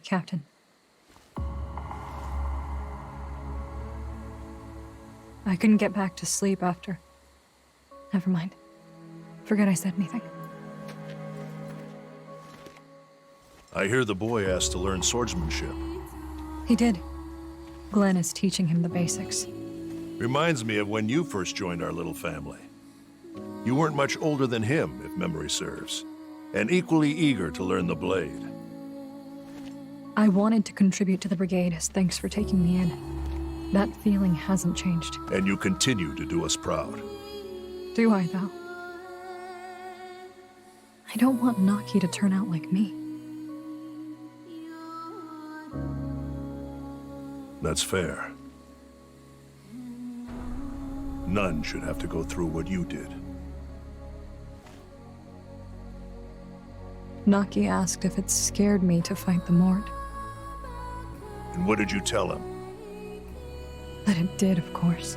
Captain. I couldn't get back to sleep after. Never mind. Forget I said anything. I hear the boy asked to learn swordsmanship. He did. Glenn is teaching him the basics. Reminds me of when you first joined our little family. You weren't much older than him, if memory serves, and equally eager to learn the blade. I wanted to contribute to the brigade as thanks for taking me in. That feeling hasn't changed. And you continue to do us proud. Do I, though? I don't want Naki to turn out like me. That's fair. None should have to go through what you did. Naki asked if it scared me to fight the Mort. And what did you tell him? That it did, of course.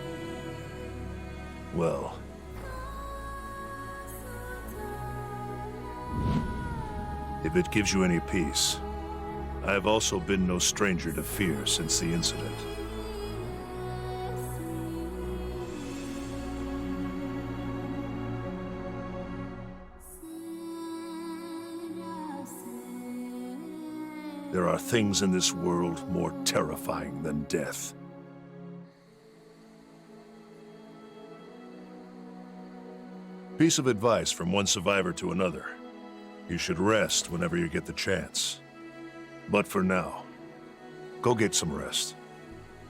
Well... if it gives you any peace, I have also been no stranger to fear since the incident. There are things in this world more terrifying than death. Piece of advice from one survivor to another. You should rest whenever you get the chance. But for now, go get some rest.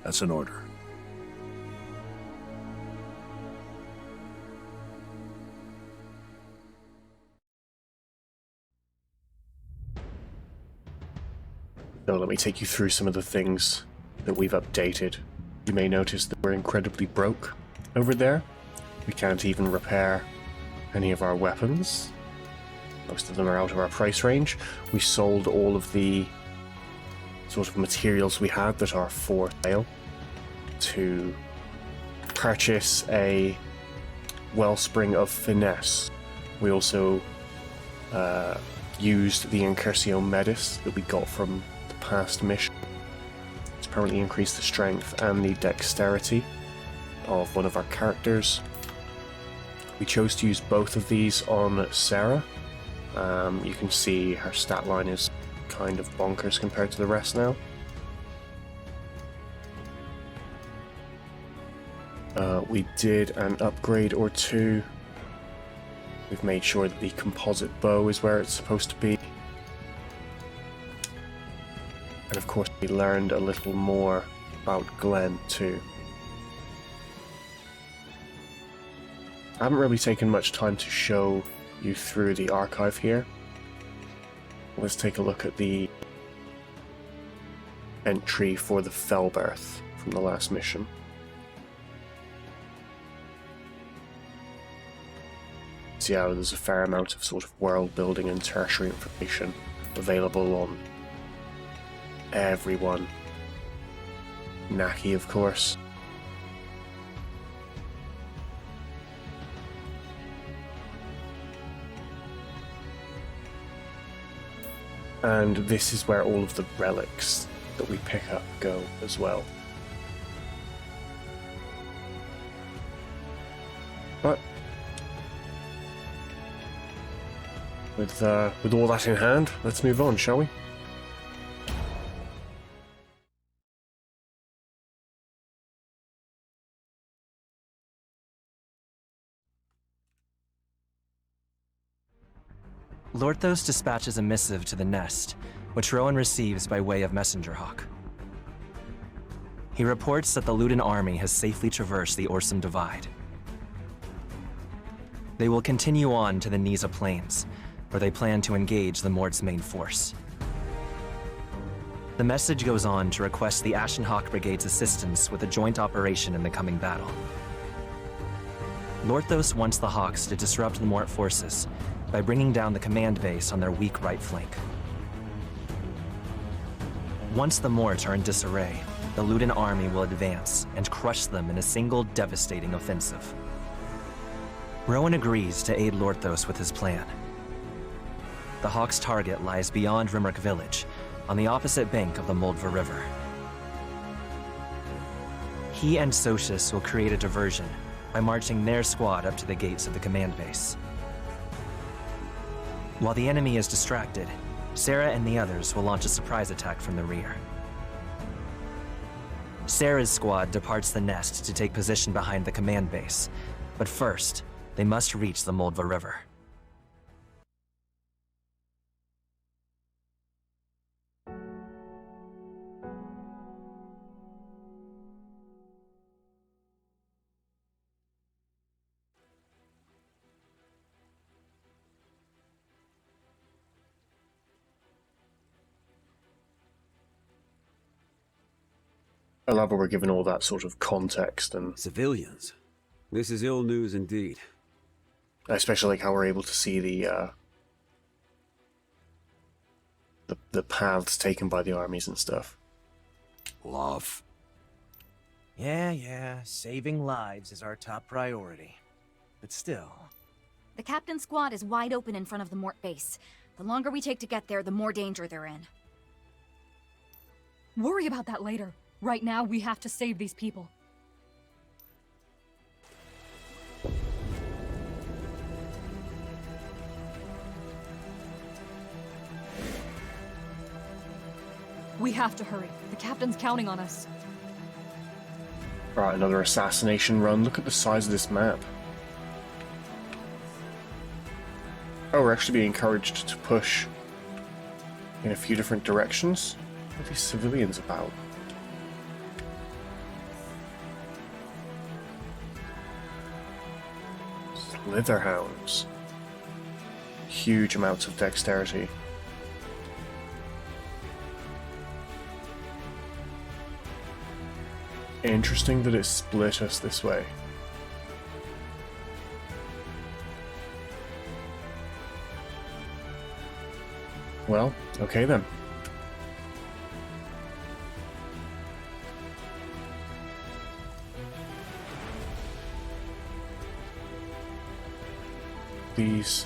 That's an order. Now let me take you through some of the things that we've updated. You may notice that we're incredibly broke over there. We can't even repair any of our weapons. Most of them are out of our price range. We sold all of the sort of materials we had that are for sale to purchase a Wellspring of Finesse. We also used the Incursio Medis that we got from the past mission to apparently increase the strength and the dexterity of one of our characters. We chose to use both of these on Sarah. You can see her stat line is kind of bonkers compared to the rest now. We did an upgrade or two. We've made sure that the composite bow is where it's supposed to be. And of course we learned a little more about Glenn too. I haven't really taken much time to show you through the archive here. Let's take a look at the entry for the Fellbirth from the last mission. So yeah, there's a fair amount of sort of world building and tertiary information available on everyone. Naki, of course. And this is where all of the relics that we pick up go as well. But with all that in hand, let's move on, shall we? Lorthos dispatches a missive to the Nest, which Rowan receives by way of Messenger Hawk. He reports that the Luden army has safely traversed the Orsum Divide. They will continue on to the Nisa Plains, where they plan to engage the Mort's main force. The message goes on to request the Ashenhawk Brigade's assistance with a joint operation in the coming battle. Lorthos wants the Hawks to disrupt the Mort forces by bringing down the command base on their weak right flank. Once the Mort are in disarray, the Luden army will advance and crush them in a single devastating offensive. Rowan agrees to aid Lorthos with his plan. The Hawks' target lies beyond Rimrock Village, on the opposite bank of the Moldva River. He and Socius will create a diversion by marching their squad up to the gates of the command base. While the enemy is distracted, Sarah and the others will launch a surprise attack from the rear. Sarah's squad departs the nest to take position behind the command base, but first, they must reach the Moldva River. I love how we're given all that sort of context, and Civilians. This is ill news indeed. I especially like how we're able to see the paths taken by the armies and stuff. Love. Yeah, saving lives is our top priority. But still... The captain's squad is wide open in front of the Mort base. The longer we take to get there, the more danger they're in. Worry about that later. Right now, we have to save these people. We have to hurry. The captain's counting on us. Right, another assassination run. Look at the size of this map. Oh, we're actually being encouraged to push in a few different directions. What are these civilians about? Slitherhounds. Huge amounts of dexterity. Interesting that it split us this way. Well, okay then. These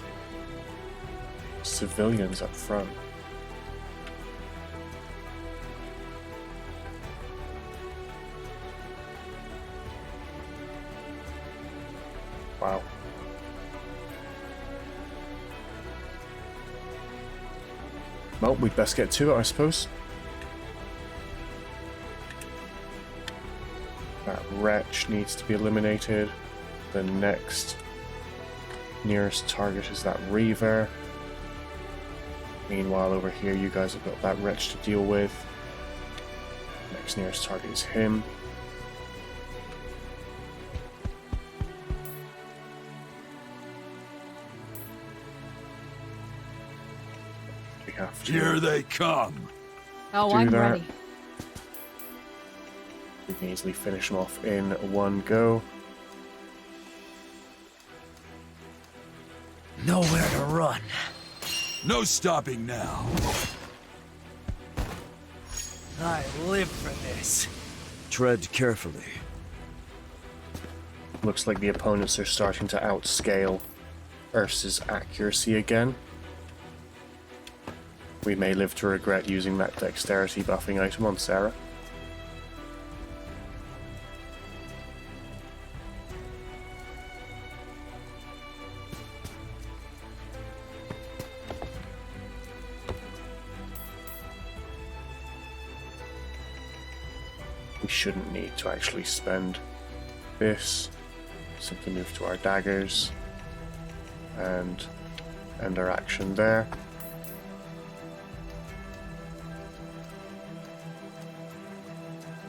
civilians up front. Wow. Well, we'd best get to it, I suppose. That wretch needs to be eliminated. The next nearest target is that Reaver. Meanwhile, over here, you guys have got that wretch to deal with. Next nearest target is him. We have to Here they come. Oh, Do I'm that. ready. We can easily finish them off in one go. Nowhere to run. No stopping now. I live for this. Tread carefully. Looks like the opponents are starting to outscale Ursa's accuracy again. We may live to regret using that dexterity buffing item on Sarah. We shouldn't need to actually spend this. Simply move to our daggers and end our action there.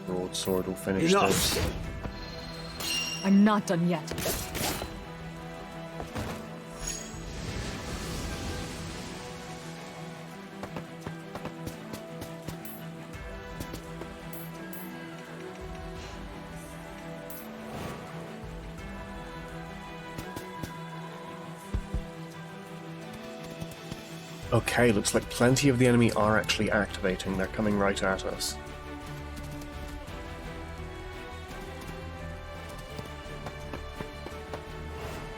Broadsword will finish Enough. this. I'm not done yet. Okay, looks like plenty of the enemy are actually activating. They're coming right at us.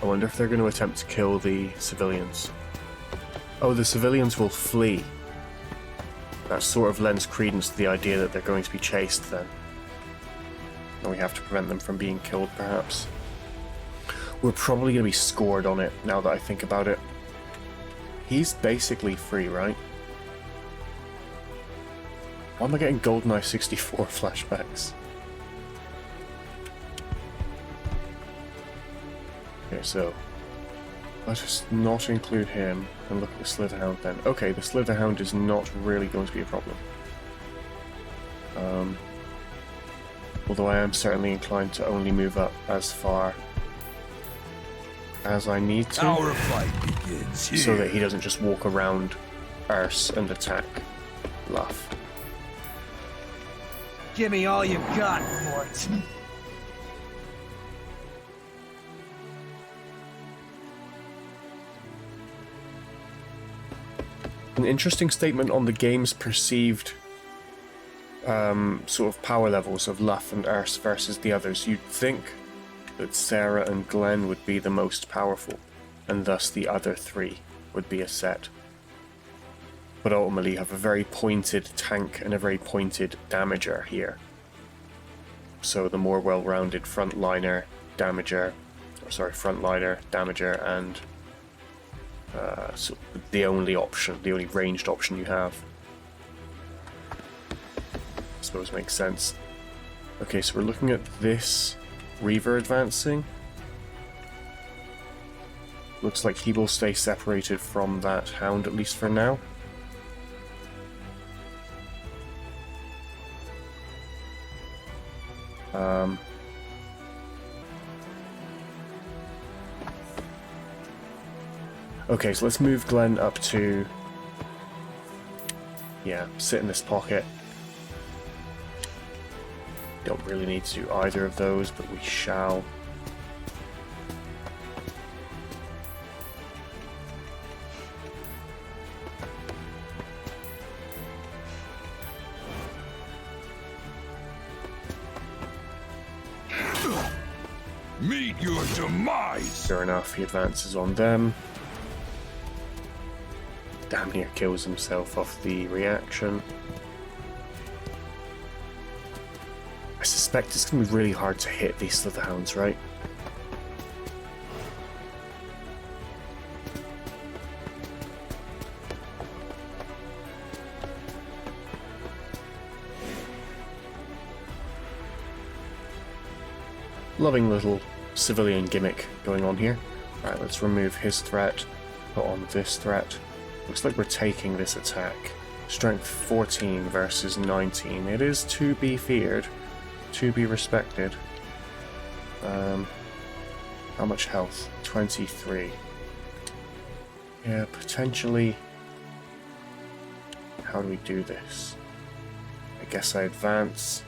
I wonder if they're going to attempt to kill the civilians. Oh, the civilians will flee. That sort of lends credence to the idea that they're going to be chased then. And we have to prevent them from being killed, perhaps. We're probably going to be scored on it, now that I think about it. He's basically free, right? Why am I getting GoldenEye 64 flashbacks? Okay, so let us not include him and look at the Slitherhound then. Okay, the Slitherhound is not really going to be a problem. Although I am certainly inclined to only move up as far as I need to. Our fight begins here. So that he doesn't just walk around Erse and attack Luff. Give me all you got, Mort. An interesting statement on the game's perceived sort of power levels of Luff and Erse versus the others. You'd think that Sarah and Glenn would be the most powerful, and thus the other three would be a set. But ultimately you have a very pointed tank and a very pointed damager here. So the more well-rounded frontliner, damager, and so the only option, the only ranged option you have. I suppose makes sense. Okay, so we're looking at this Reaver advancing. Looks like he will stay separated from that Hound, at least for now. Okay, so let's move Glenn up to... yeah, sit in this pocket. Don't really need to do either of those, but we shall. Meet your demise! Sure enough, he advances on them. Damn near kills himself off the reaction. I suspect it's going to be really hard to hit these Slitherhounds, right? Loving little civilian gimmick going on here. Alright, let's remove his threat, put on this threat. Looks like we're taking this attack. Strength 14 versus 19. It is to be feared, to be respected. How much health? 23. Yeah, potentially. How do we do this? I guess I advance.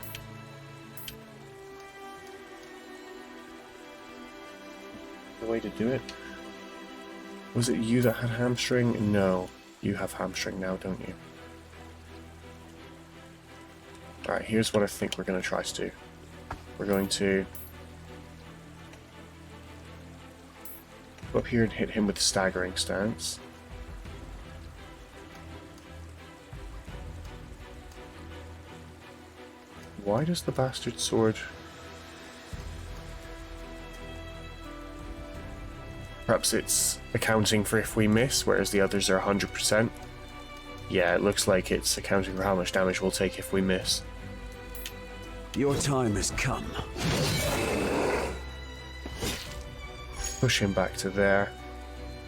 The way to do it? Was it you that had hamstring? No. You have hamstring now, don't you? Alright, here's what I think we're going to try to do. We're going to go up here and hit him with the staggering stance. Why does the bastard sword... Perhaps it's accounting for if we miss, whereas the others are 100%. Yeah, it looks like it's accounting for how much damage we'll take if we miss. Your time has come. Push him back to there,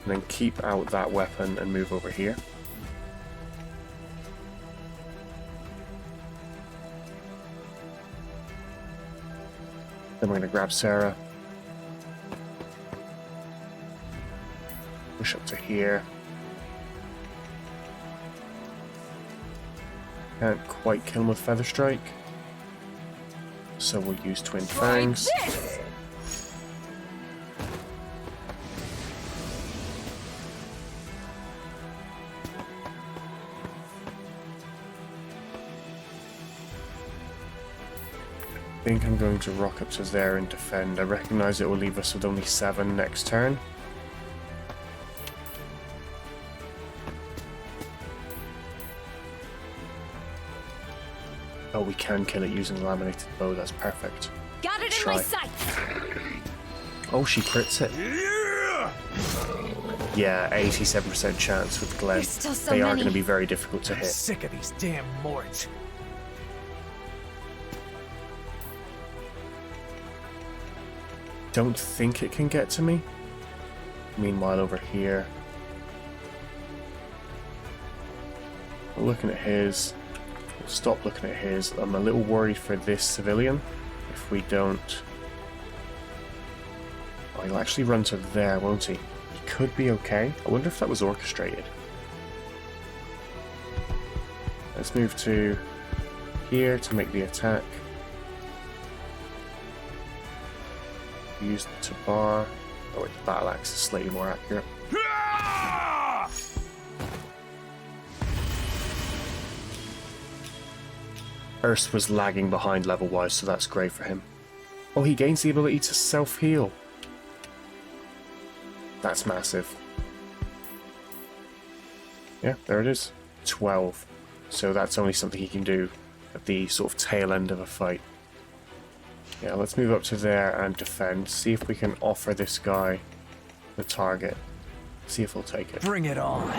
and then keep out that weapon and move over here. Then we're going to grab Sarah. Push up to here. Can't quite kill him with Feather Strike. So we'll use Twin Fangs. I think I'm going to rock up to there and defend. I recognize it will leave us with only 7 next turn. Oh, we can kill it using the laminated bow. That's perfect. Got it in Try. my sights! Oh, she crits it. Yeah, 87% chance with Glenn. There's still so They are many. going to be very difficult to I'm hit. sick of these damn Morts. Don't think it can get to me. Meanwhile, over here, we're looking at his. We'll stop looking at his. I'm a little worried for this civilian. If we don't, oh, he'll actually run to there, won't he? He could be okay. I wonder if that was orchestrated. Let's move to here to make the attack. Use the bar. Oh wait, the battle axe is slightly more accurate. Erst was lagging behind level-wise, so that's great for him. Oh, he gains the ability to self-heal. That's massive. Yeah, there it is. 12. So that's only something he can do at the sort of tail end of a fight. Yeah, let's move up to there and defend. See if we can offer this guy the target. See if he'll take it. Bring it on.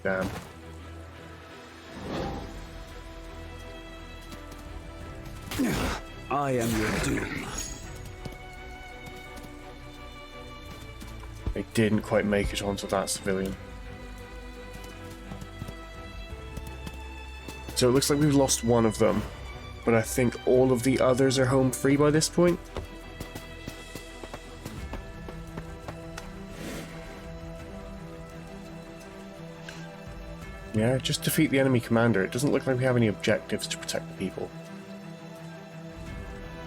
Damn. I am your doom. They didn't quite make it onto that civilian. So it looks like we've lost one of them, but I think all of the others are home free by this point. Yeah, just defeat the enemy commander. It doesn't look like we have any objectives to protect the people.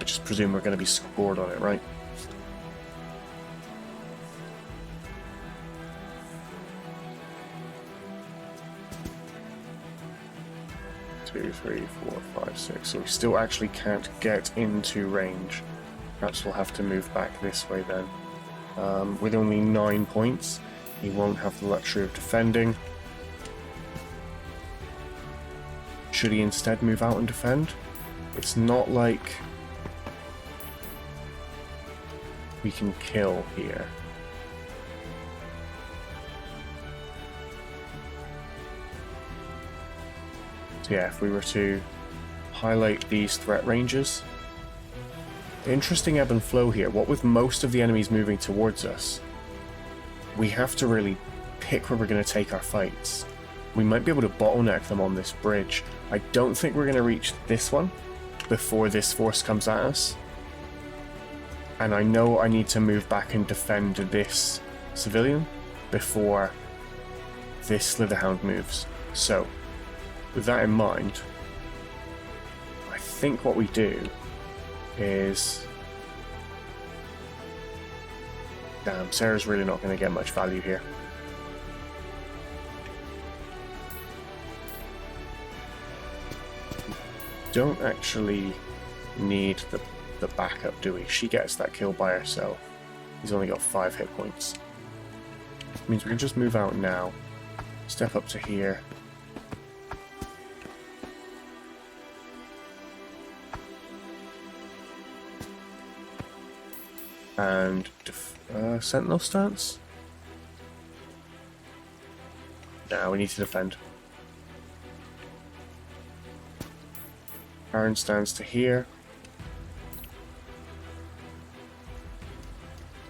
I just presume we're going to be scored on it, right? Two, three, 4, 5, 6. So we still actually can't get into range. Perhaps we'll have to move back this way then. With only 9 points, he won't have the luxury of defending. Should he instead move out and defend? It's not like we can kill here. So yeah, if we were to highlight these threat ranges. Interesting ebb and flow here. What with most of the enemies moving towards us, we have to really pick where we're going to take our fights. We might be able to bottleneck them on this bridge. I don't think we're going to reach this one before this force comes at us. And I know I need to move back and defend this civilian before this Slitherhound moves. So, with that in mind, I think what we do is... Damn, Sarah's really not going to get much value here. Don't actually need the backup, do we? She gets that kill by herself. He's only got 5 hit points. Means we can just move out now. Step up to here. And sentinel stance? Nah, we need to defend. Iron stance to here.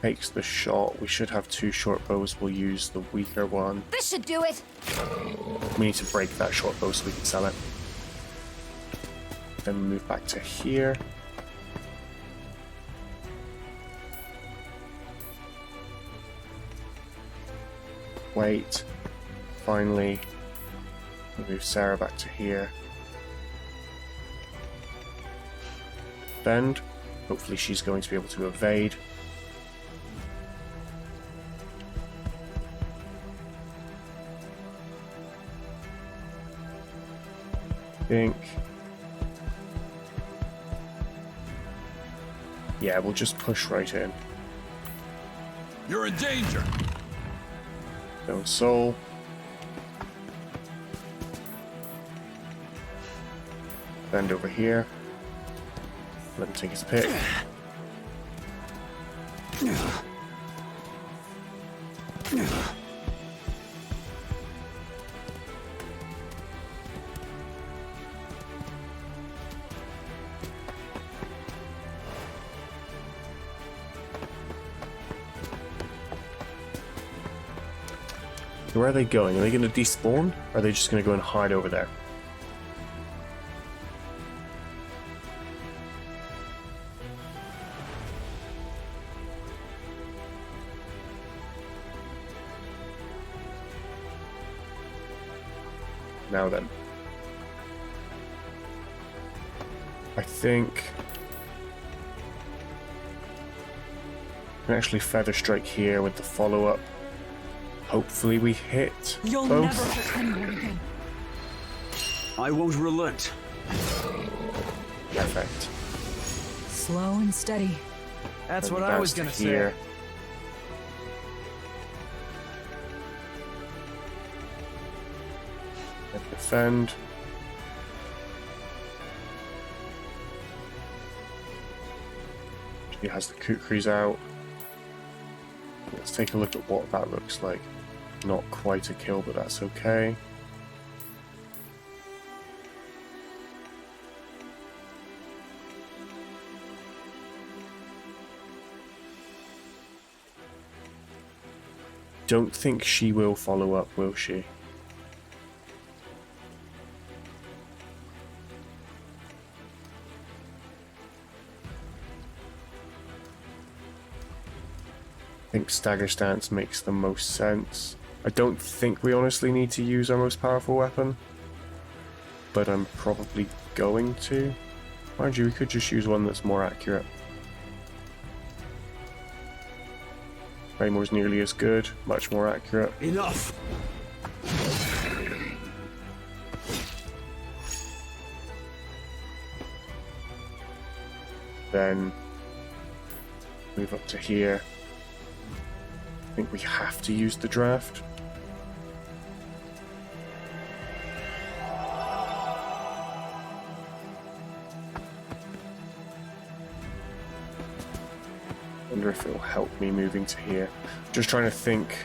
Takes the shot. We should have 2 short bows. We'll use the weaker one. This should do it! We need to break that short bow so we can sell it. Then move back to here. Wait. Finally, move Sarah back to here. Bend. Hopefully she's going to be able to evade. Think. Yeah, we'll just push right in. You're in danger. Stone Soul. Bend over here. Let him take his pick. Where are they going? Are they going to despawn? Or are they just going to go and hide over there? Now then. I think I can actually feather strike here with the follow-up. Hopefully we hit You'll both. never hurt anyone again. I won't relent. Perfect. Slow and steady. That's And what I was bounce gonna to here. say. And defend. She has the kukris out. Let's take a look at what that looks like. Not quite a kill, but that's okay. Don't think she will follow up, will she? I think stagger stance makes the most sense. I don't think we honestly need to use our most powerful weapon, but I'm probably going to. Mind you, we could just use one that's more accurate. Raymore's nearly as good, much more accurate. Enough. Then move up to here. I think we have to use the draft. Wonder if it'll help me moving to here. Just trying to think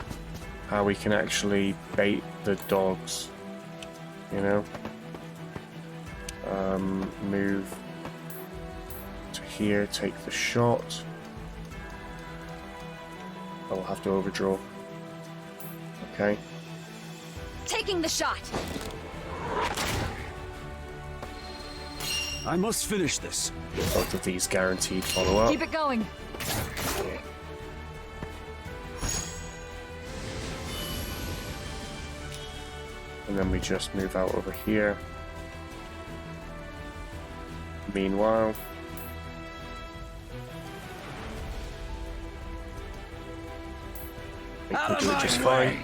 how we can actually bait the dogs. You know? Move to here, take the shot. I'll have to overdraw. Okay. Taking the shot. I must finish this. Both of these guaranteed follow up. Keep it going. And then we just move out over here. Meanwhile, I think we'll do it just fine.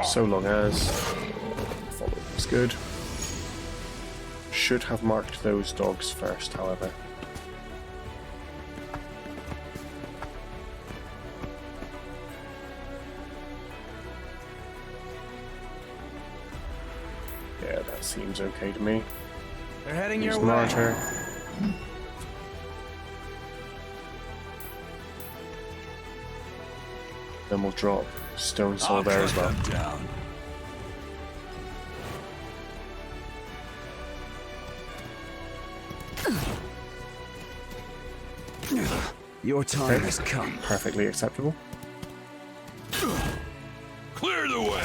So long as follow is good. Should have marked those dogs first, however. Yeah, that seems okay to me. They're heading Use your way. Martyr. Then we'll drop Stone Soul I'll there as cut well. them down. Your time Okay. has come. Perfectly acceptable. Clear the way.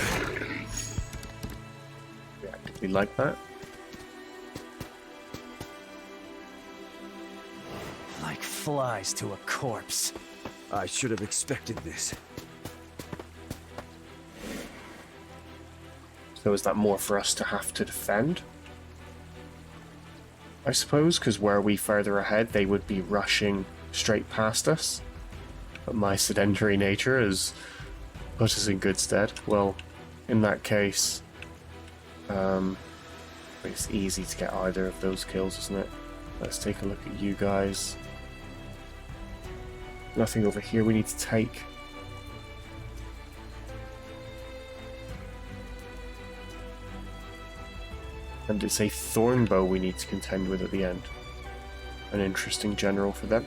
We actively like that. Like flies to a corpse. I should have expected this. So is that more for us to have to defend? I suppose, because were we further ahead, they would be rushing straight past us. But my sedentary nature has put us in good stead. Well, in that case, it's easy to get either of those kills, isn't it? Let's take a look at you guys. Nothing over here we need to take. And it's a thorn bow we need to contend with at the end. An interesting general for them.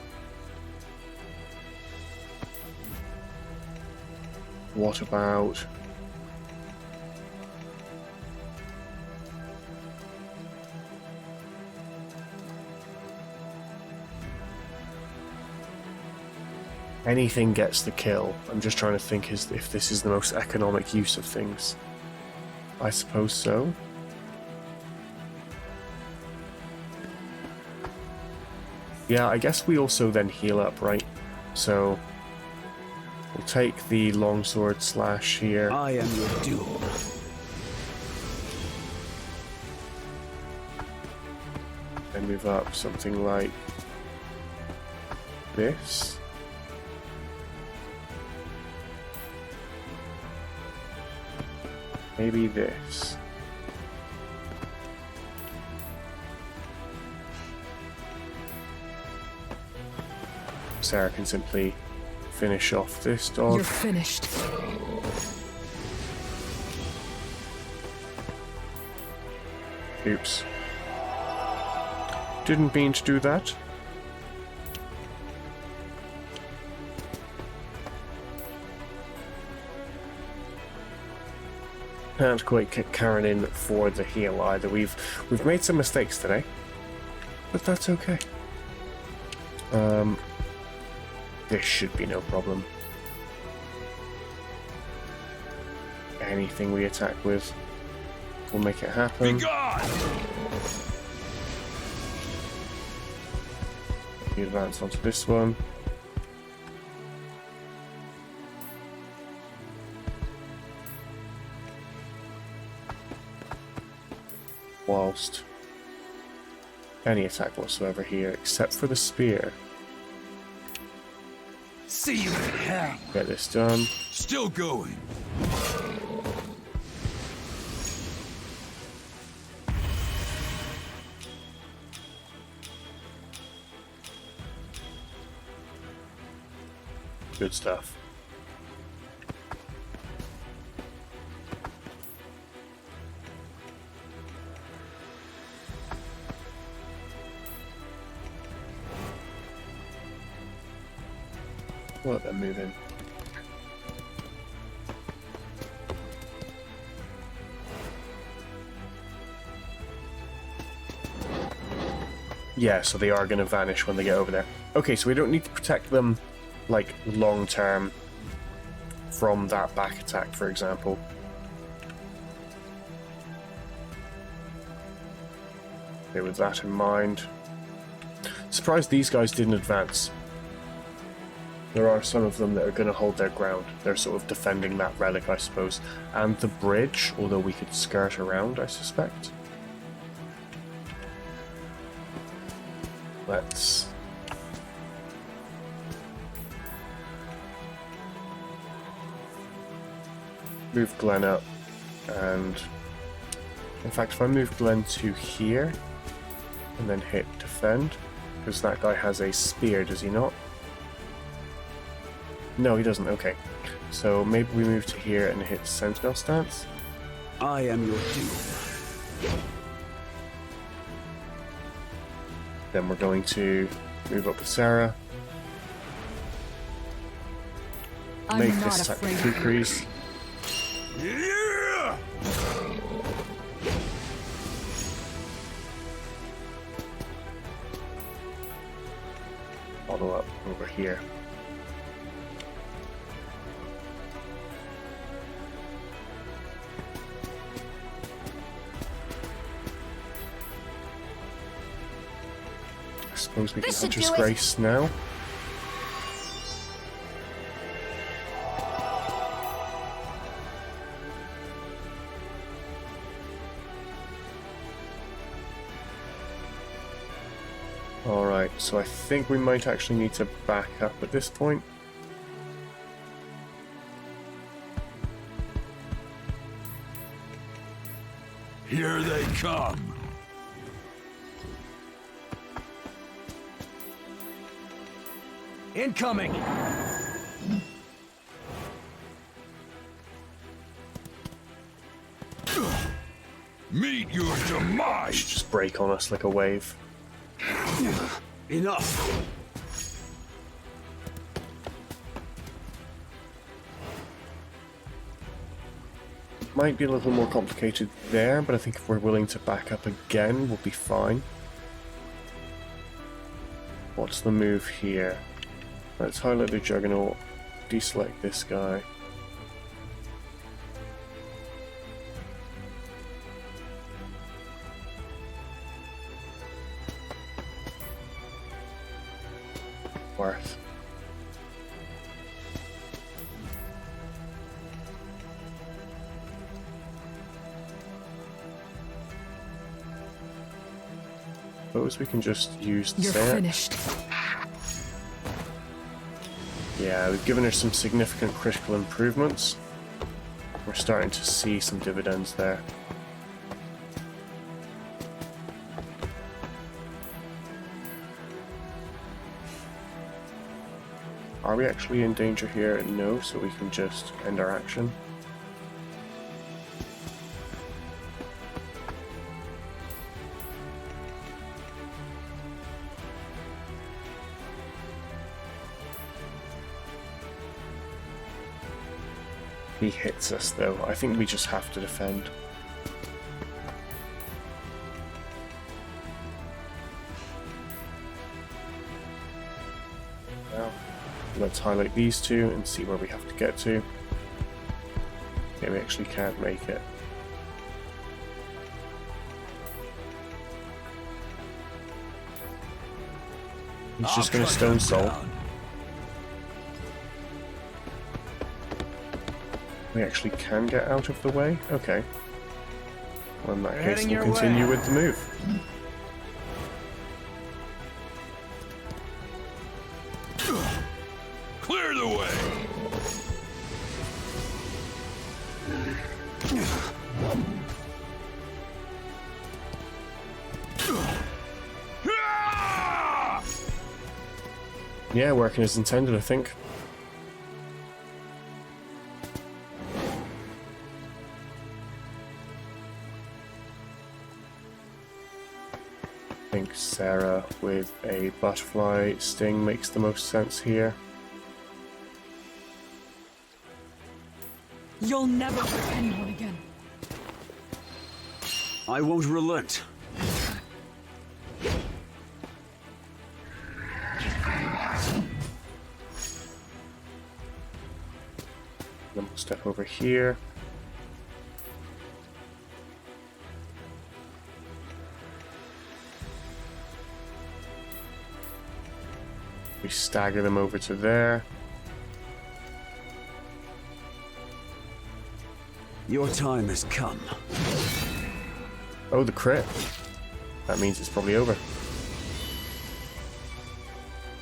What about... anything gets the kill. I'm just trying to think if this is the most economic use of things. I suppose so. Yeah, I guess we also then heal up, right? So we'll take the longsword slash here. I am your doom. And move up something like this. Maybe this. Sarah can simply finish off this dog. You're finished. Oops. Didn't mean to do that. Can't quite kick Karen in for the heal either. We've made some mistakes today, but that's okay. This should be no problem. Anything we attack with will make it happen. Be gone! We advance onto this one. Whilst any attack whatsoever here, except for the spear. See you in hell. Get this done. Still going. Good stuff. Let them move in. Yeah, so they are going to vanish when they get over there. Okay, so we don't need to protect them, like, long term from that back attack, for example. Okay, with that in mind. Surprised these guys didn't advance. There are some of them that are going to hold their ground. They're sort of defending that relic, I suppose. And the bridge, although we could skirt around, I suspect. Let's... move Glenn up. And... in fact, if I move Glenn to here, and then hit defend, because that guy has a spear, does he not? No, he doesn't. Okay. So maybe we move to here and hit Sentinel stance. I am your doom. Then we're going to move up with Sarah. I'm Make not this attack afraid. increase. Yeah! Follow up over here. I suppose we can This should Hunter's do it. Grace now. Alright, so I think we might actually need to back up at this point. Here they come. Incoming! Meet your demise! Just break on us like a wave. Enough! Might be a little more complicated there, but I think if we're willing to back up again, we'll be fine. What's the move here? Let's highlight the Juggernaut, deselect this guy. Worth. Suppose we can just use the You're set. finished. Yeah, we've given her some significant critical improvements. We're starting to see some dividends there. Are we actually in danger here? No, so we can just end our action. He hits us though. I think we just have to defend. Now, let's highlight these two and see where we have to get to. Okay, we actually can't make it. He's just going to stone soul. We actually can get out of the way? Okay. Well, in that case, Heading we'll your continue way. with the move. Clear the way! Yeah, working as intended, I think. I think Sarah with a butterfly sting makes the most sense here. You'll never hurt anyone again. I won't relent. Then we'll step over here. We stagger them over to there. Your time has come. Oh, the crit. That means it's probably over.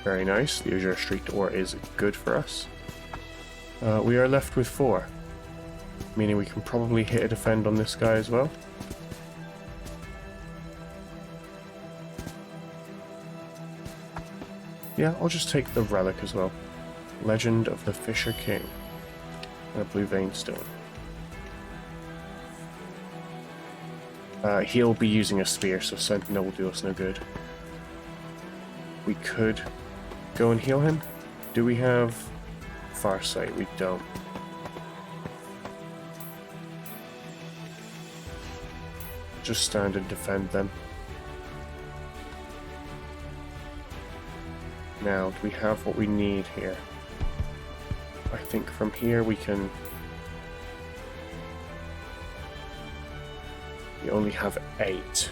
Very nice. The Azure Street door is good for us. We are left with 4. Meaning we can probably hit a defend on this guy as well. Yeah, I'll just take the relic as well. Legend of the Fisher King. And a blue vein stone. He'll be using a spear, so Sentinel will do us no good. We could go and heal him. Do we have Farsight? We don't. Just stand and defend them. Now, do we have what we need here? I think from here we can... We only have 8.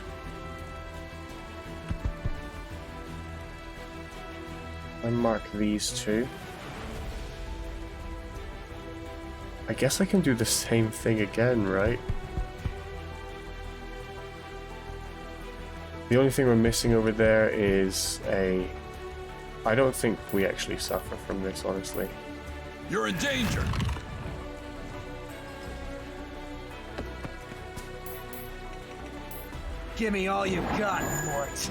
I mark these 2. I guess I can do the same thing again, right? The only thing we're missing over there is a... I don't think we actually suffer from this, honestly. You're in danger! Give me all you got, Mort.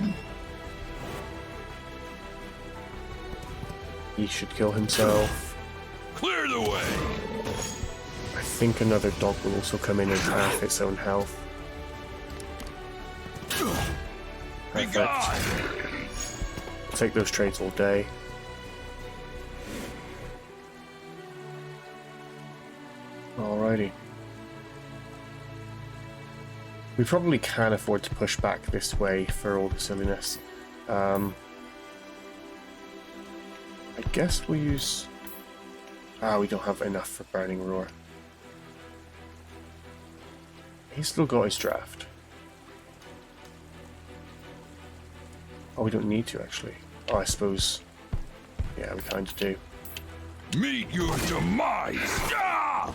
He should kill himself. Clear the way! I think another dog will also come in and half its own health. My God! Take those trades all day. Alrighty. We probably can afford to push back this way for all the silliness. I guess we'll use... we don't have enough for Burning Roar. He's still got his draft. Oh, we don't need to, actually. Oh, I suppose... Yeah, we kind of do. Meet your demise! Ah!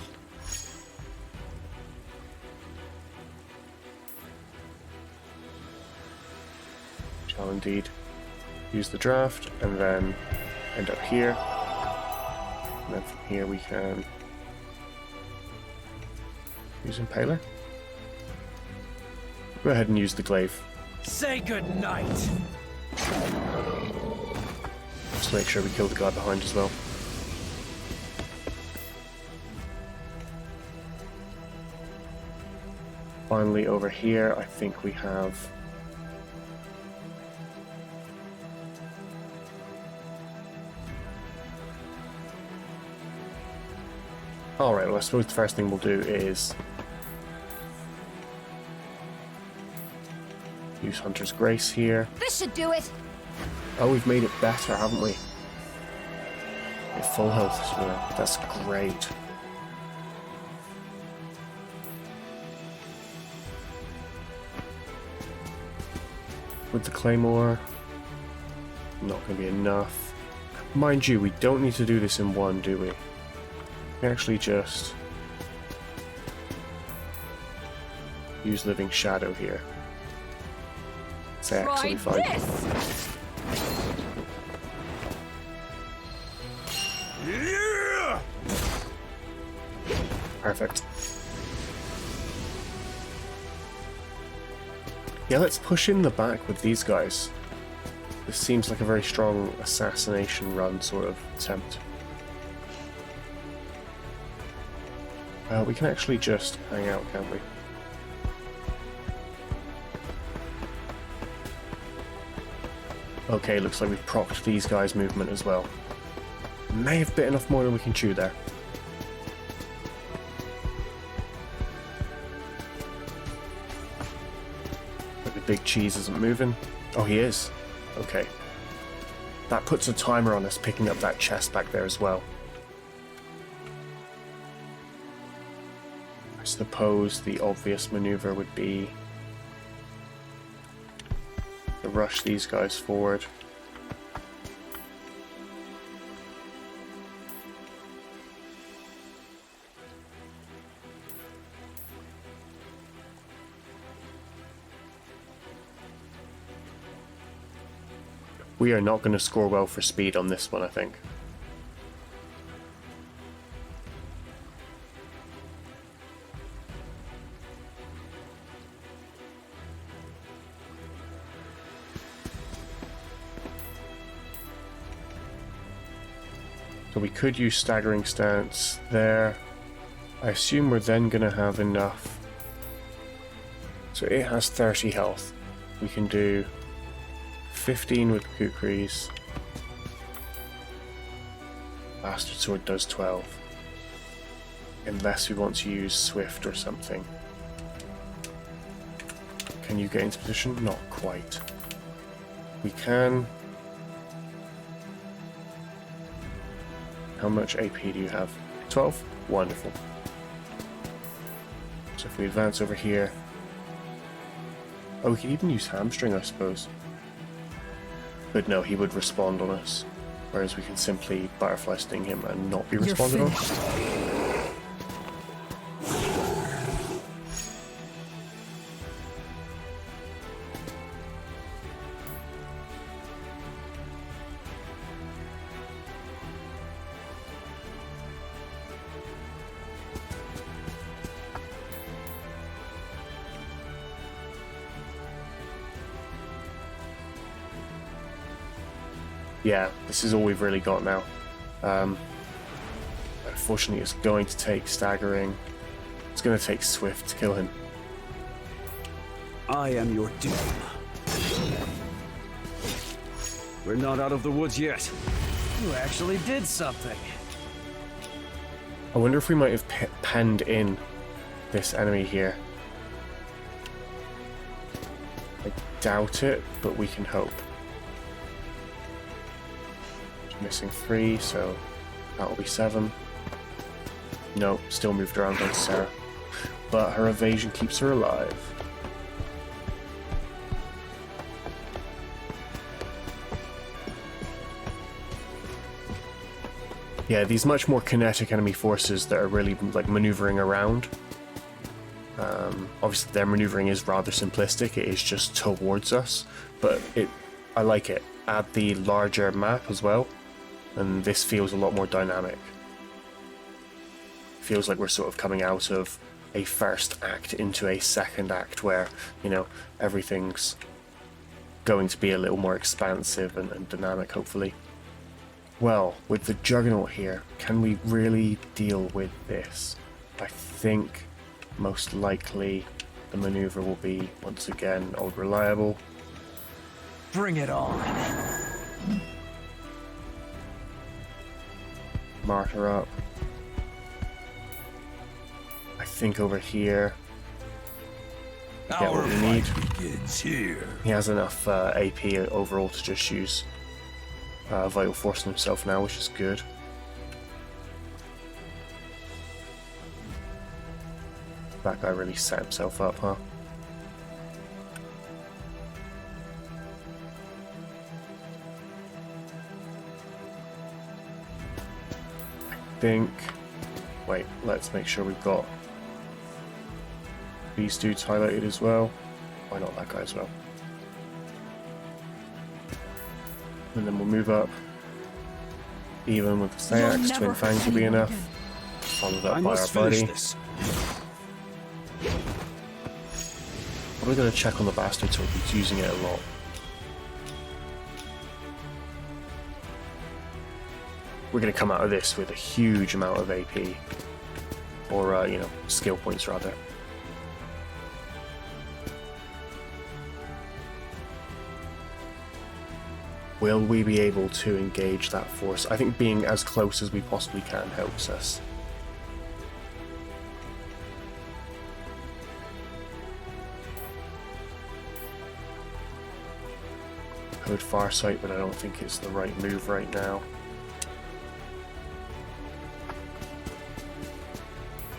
Shall indeed use the draft, and then end up here. And then from here we can use Impaler. Go ahead and use the glaive. Say goodnight! Just make sure we kill the guy behind as well. Finally, over here, I think we have... Alright, well I suppose the first thing we'll do is use Hunter's Grace here. This should do it! Oh, we've made it better, haven't we? Get full health as well. That's great. With the Claymore, not going to be enough. Mind you, we don't need to do this in one, do we? We actually just use Living Shadow here. It's actually fine. Yeah! Perfect. Yeah, let's push in the back with these guys. This seems like a very strong assassination run sort of attempt. We can actually just hang out, can't we? Okay, looks like we've procced these guys' movement as well. May have bit enough more than we can chew there. But the big cheese isn't moving. Oh, he is. Okay. That puts a timer on us picking up that chest back there as well. I suppose the obvious maneuver would be to rush these guys forward. We are not going to score well for speed on this one, I think. So we could use staggering stance there. I assume we're then going to have enough. So it has 30 health. We can do 15 with Kukris. Bastard Sword does 12. Unless we want to use Swift or something. Can you get into position? Not quite. We can. How much AP do you have? 12? Wonderful. So if we advance over here... Oh, we could even use Hamstring, I suppose. But no, he would respond on us. Whereas we can simply Butterfly Sting him and not be You're responded on. finished. Yeah, this is all we've really got now. Unfortunately, it's going to take staggering. It's going to take Swift to kill him. I am your doom. We're not out of the woods yet. You actually did something. I wonder if we might have penned in this enemy here. I doubt it, but we can hope. Missing 3, so that'll be 7. No, still moved around on Sarah. But her evasion keeps her alive. Yeah, these much more kinetic enemy forces that are really like maneuvering around. Obviously their maneuvering is rather simplistic, it is just towards us, but I like it. Add the larger map as well, and this feels a lot more dynamic. Feels like we're sort of coming out of a first act into a second act where, you know, everything's going to be a little more expansive and dynamic, hopefully. Well, with the Juggernaut here, can we really deal with this? I think most likely the maneuver will be, once again, old reliable. Bring it on. Martyr up. I think over here, get Our what we need. fight begins here. He has enough AP overall to just use Vital Force on himself now, which is good. That guy really set himself up, huh? I think... Wait, let's make sure we've got these dudes highlighted as well. Why not that guy as well? And then we'll move up. Even with the You'll Thayax, never Twin Fangs will be anyone enough. again. Followed I up by our must finish buddy. this. Probably going to check on the bastard so he's using it a lot. We're going to come out of this with a huge amount of AP. Or, you know, skill points rather. Will we be able to engage that force? I think being as close as we possibly can helps us. Code Farsight, but I don't think it's the right move right now.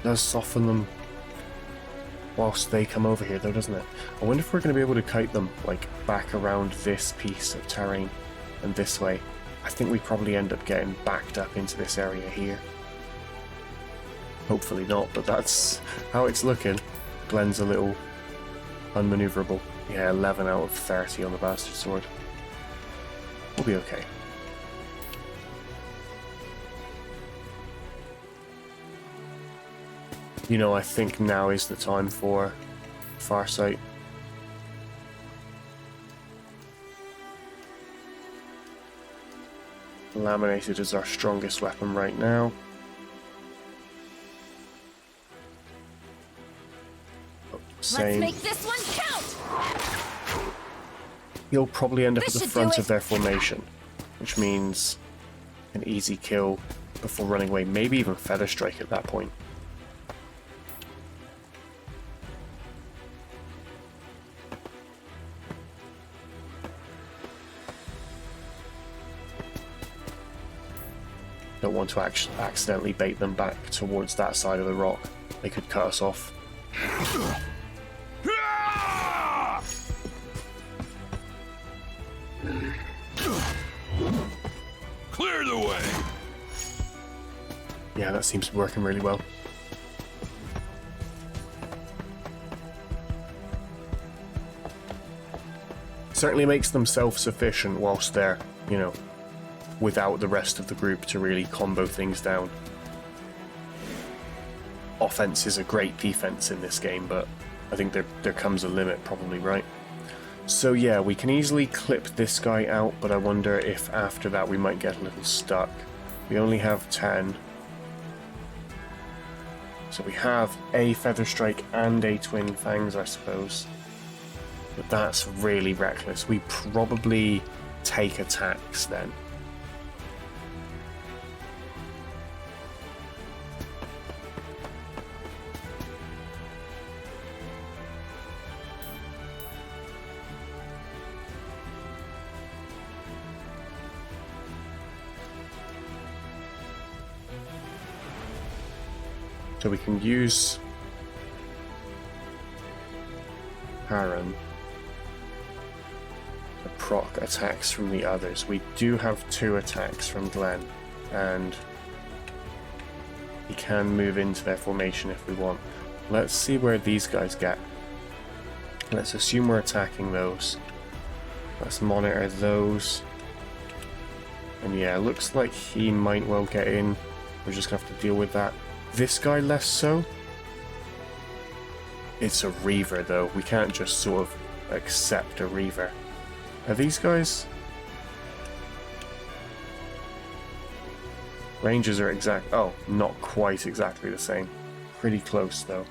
Does soften them whilst they come over here though, doesn't it? I wonder if we're going to be able to kite them like back around this piece of terrain and this way. I think we probably end up getting backed up into this area here. Hopefully not, but that's how it's looking. Glenn's a little unmaneuverable. Yeah, 11 out of 30 on the Bastard Sword. We'll be okay. You know, I think now is the time for Farsight. Laminated is our strongest weapon right now. Let's make this one count! You'll probably end up at This the should front do of it. their formation, which means an easy kill before running away, maybe even Feather Strike at that point. Don't want to accidentally bait them back towards that side of the rock. They could cut us off. Clear the way. Yeah, that seems to be working really well. Certainly makes them self-sufficient whilst they're, you know, without the rest of the group to really combo things down. Offense is a great defense in this game, but I think there comes a limit probably, right? So yeah, we can easily clip this guy out, but I wonder if after that we might get a little stuck. We only have 10. So we have a Feather Strike and a Twin Fangs, I suppose. But that's really reckless. We probably take attacks then. So we can use Harren to proc attacks from the others. We do have 2 attacks from Glenn, and he can move into their formation if we want. Let's see where these guys get. Let's assume we're attacking those. Let's monitor those. And yeah, looks like he might well get in. We're just gonna have to deal with that. This guy less so. It's a Reaver though. We can't just sort of accept a Reaver. Are these guys? Ranges are not quite exactly the same. Pretty close though.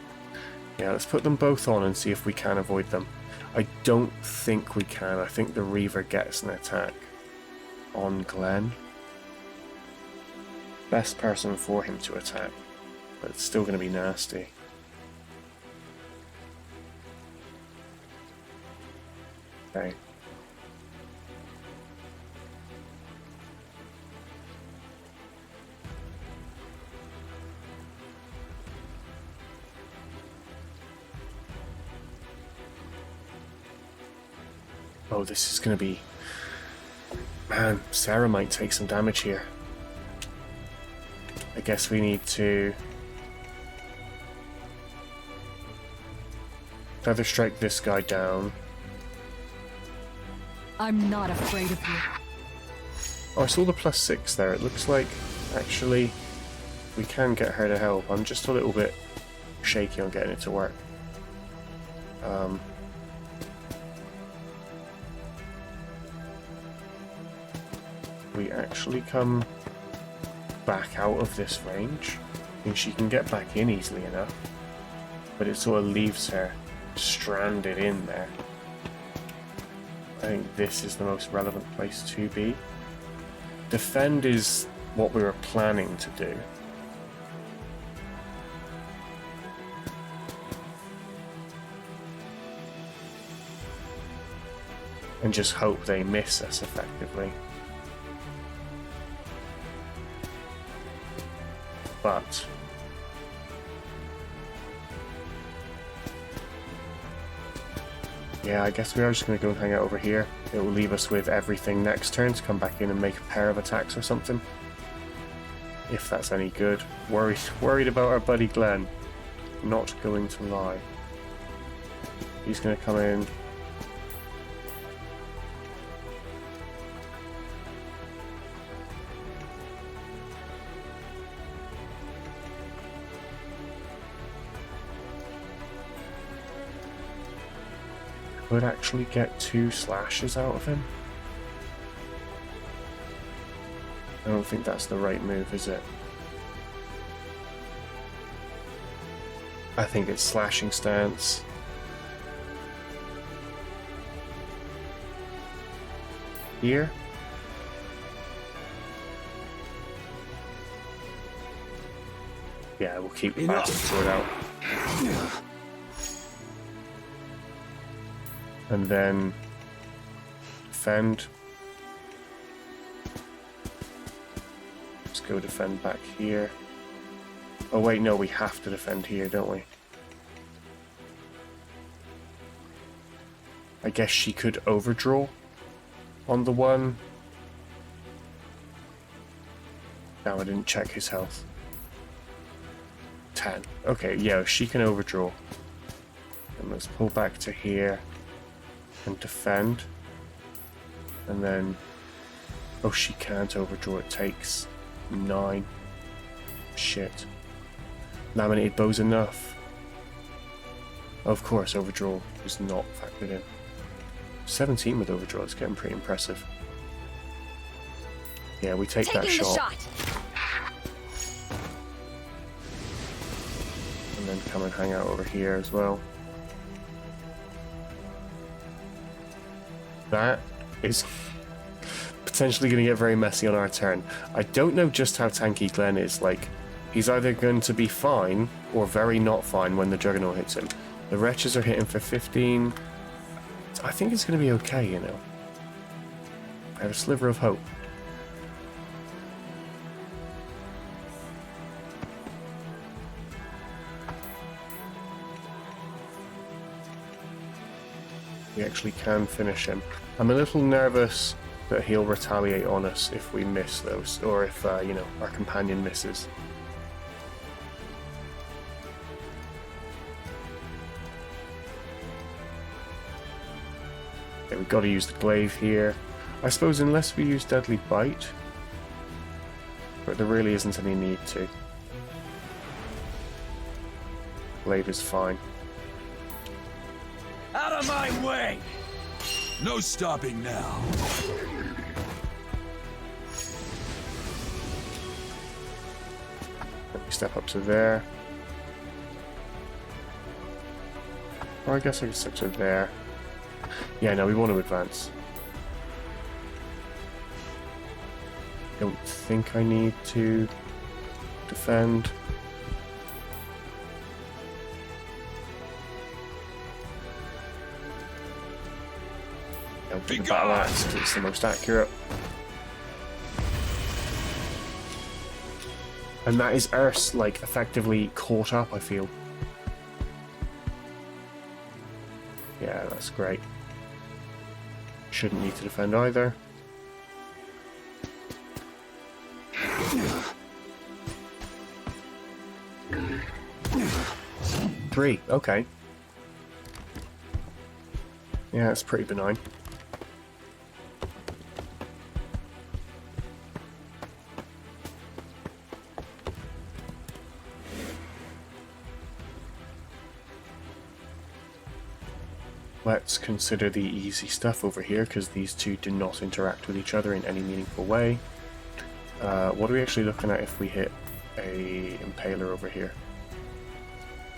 Yeah, let's put them both on and see if we can avoid them. I don't think we can. I think the Reaver gets an attack on Glenn. Best person for him to attack. But it's still going to be nasty. Okay. Oh, this is going to be... Man, Sarah might take some damage here. I guess we need to... Feather strike this guy down. I'm not afraid of you. Oh, I saw the +6 there. It looks like, actually, we can get her to help. I'm just a little bit shaky on getting it to work. We actually come back out of this range. I mean, she can get back in easily enough, but it sort of leaves her stranded in there. I think this is the most relevant place to be. Defend is what we were planning to do. And just hope they miss us effectively. But yeah, I guess we are just going to go and hang out over here. It will leave us with everything next turn to come back in and make a pair of attacks or something. If that's any good. Worried about our buddy Glenn. Not going to lie. He's going to come in. Could actually get 2 slashes out of him. I don't think that's the right move, is it? I think it's slashing stance. Here. Yeah, we'll keep the bastard sword out. And then defend. Let's go defend back here. Oh wait, no, we have to defend here, don't we? I guess she could overdraw on the one. No, I didn't check his health. 10. Okay, yeah, she can overdraw. And let's pull back to here. And defend. And then... Oh, she can't overdraw. It takes 9. Shit. Laminated bow's enough. Of course, overdraw is not factored in. 17 with overdraw is getting pretty impressive. Yeah, we take that shot. And then come and hang out over here as well. That is potentially going to get very messy on our turn. I don't know just how tanky Glenn is. Like, he's either going to be fine or very not fine when the Juggernaut hits him. The Wretches are hitting for 15. I think it's going to be okay, you know. I have a sliver of hope. We actually can finish him. I'm a little nervous that he'll retaliate on us if we miss those, or if, you know, our companion misses. Okay, we've got to use the glaive here. I suppose unless we use Deadly Bite, but there really isn't any need to. Glaive is fine. Out of my way! No stopping now. Let me step up to there. Or I guess I can step to there. Yeah, no, we want to advance. Don't think I need to defend. Don't do the battle axe because it's the most accurate. And that is Urs, like, effectively caught up, I feel. Yeah, that's great. Shouldn't need to defend either. Three, okay. Yeah, it's pretty benign. Let's consider the easy stuff over here, because these two do not interact with each other in any meaningful way. What are we actually looking at if we hit a Impaler over here?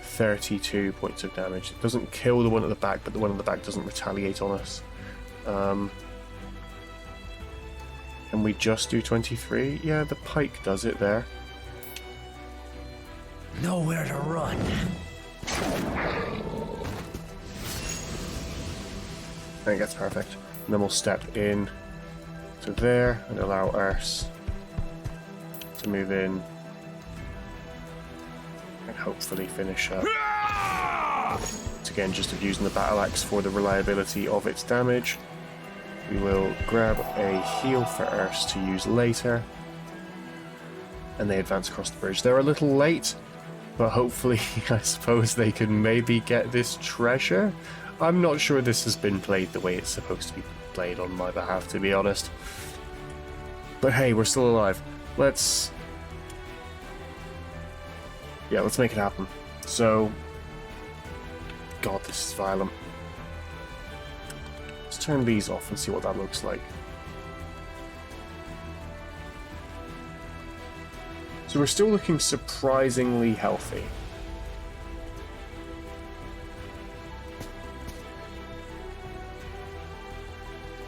32 points of damage. It doesn't kill the one at the back, but the one at the back doesn't retaliate on us. Can we just do 23? Yeah, the pike does it there. Nowhere to run. I think that's perfect. And then we'll step in to there and allow Urs to move in and hopefully finish up. It's again just using the battle axe for the reliability of its damage. We will grab a heal for Urs to use later. And they advance across the bridge. They're a little late, but hopefully I suppose they can maybe get this treasure. I'm not sure this has been played the way it's supposed to be played on my behalf, to be honest. But hey, we're still alive. Let's make it happen. So, God, this is violent. Let's turn these off and see what that looks like. So we're still looking surprisingly healthy.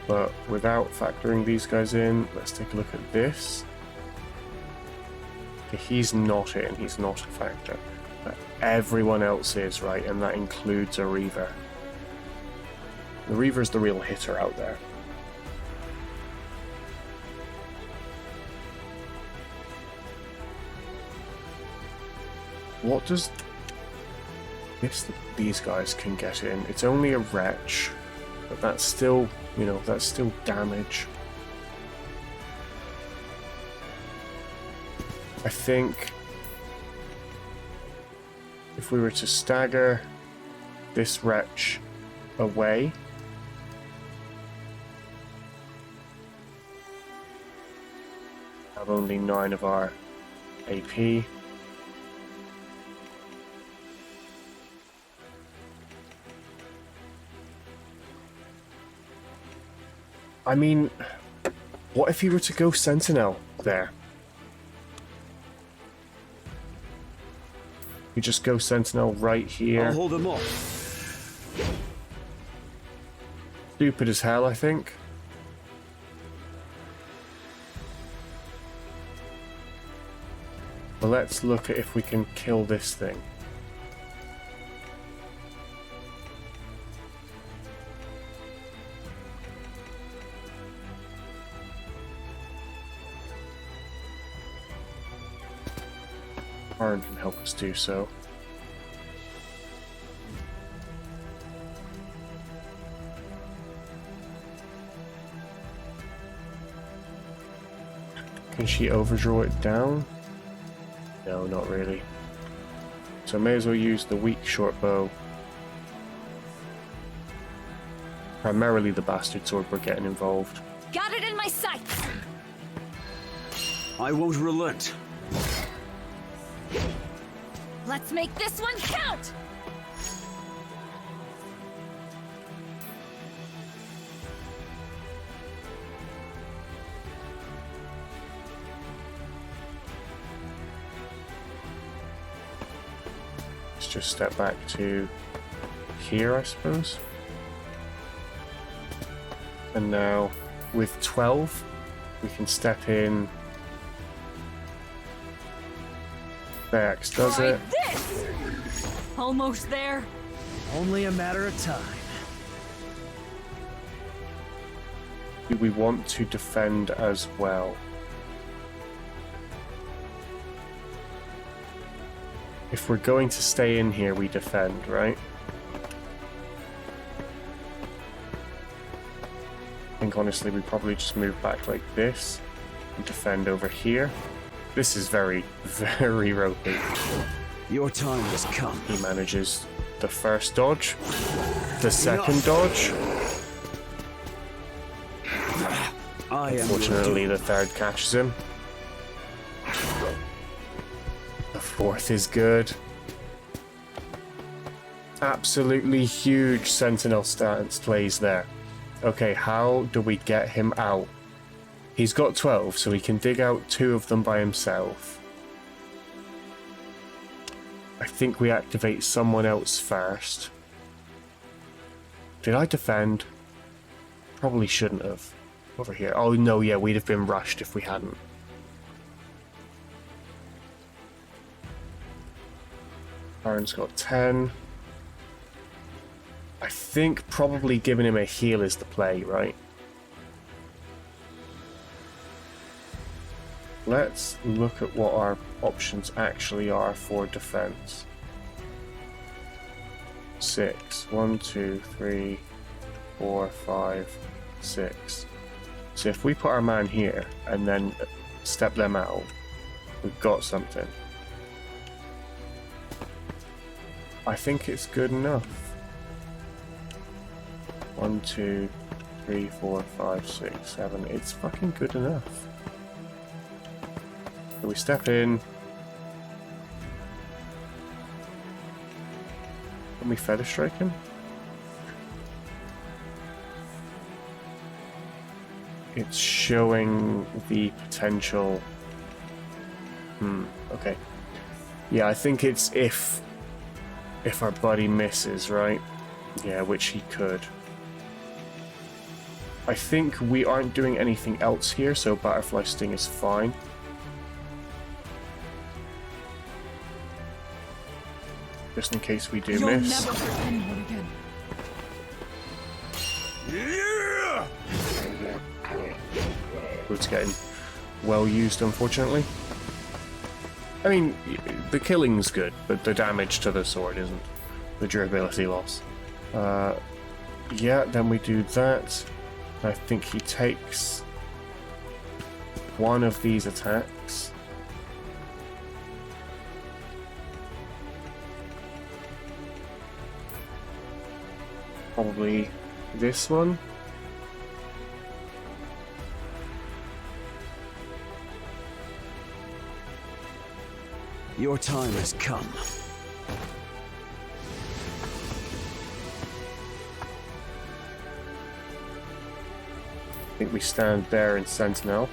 But without factoring these guys in, let's take a look at this. Okay, he's not hitting, he's not a factor. But everyone else is, right? And that includes a Reaver. The Reaver's the real hitter out there. What does this these guys can get in? It's only a wretch, but that's still, you know, that's still damage. I think if we were to stagger this wretch away, have only 9 of our AP. I mean, what if he were to go Sentinel there? You just go Sentinel right here. I'll hold him off. Stupid as hell, I think. But let's look at if we can kill this thing. Aaron can help us do so. Can she overdraw it down? No, not really. So I may as well use the weak short bow. Primarily the bastard sword we're getting involved. Got it in my sights! I won't relent. Let's make this one count! Let's just step back to here, I suppose. And now, with 12, we can step in. Bex does Try it. this! Almost there. Only a matter of time. Do we want to defend as well? If we're going to stay in here, we defend, right? I think honestly we probably just move back like this and defend over here. This is very, very ropey. Your time has come. He manages the first dodge, the second dodge. I am Unfortunately, the third catches him. The fourth is good. Absolutely huge sentinel stance plays there. Okay, how do we get him out? He's got 12, so he can dig out 2 of them by himself. I think we activate someone else first. Did I defend? Probably shouldn't have. Over here. Oh no, yeah, we'd have been rushed if we hadn't. Aaron's got 10. I think probably giving him a heal is the play, right? Let's look at what our options actually are for defense. 6. 1, 2, 3, 4, 5, 6. So if we put our man here and then step them out, we've got something. I think it's good enough. 1, 2, 3, 4, 5, 6, 7. It's fucking good enough. So we step in. Can we feather strike him? It's showing the potential. Okay. Yeah, I think it's if our buddy misses, right? Yeah, which he could. I think we aren't doing anything else here, so Butterfly Sting is fine. Just in case we do You'll miss. never hurt anyone again. Yeah! It's getting well used, unfortunately. I mean, the killing's good, but the damage to the sword isn't. The durability loss. Yeah, then we do that. I think he takes one of these attacks. Probably this one. Your time has come. I think we stand there in Sentinel.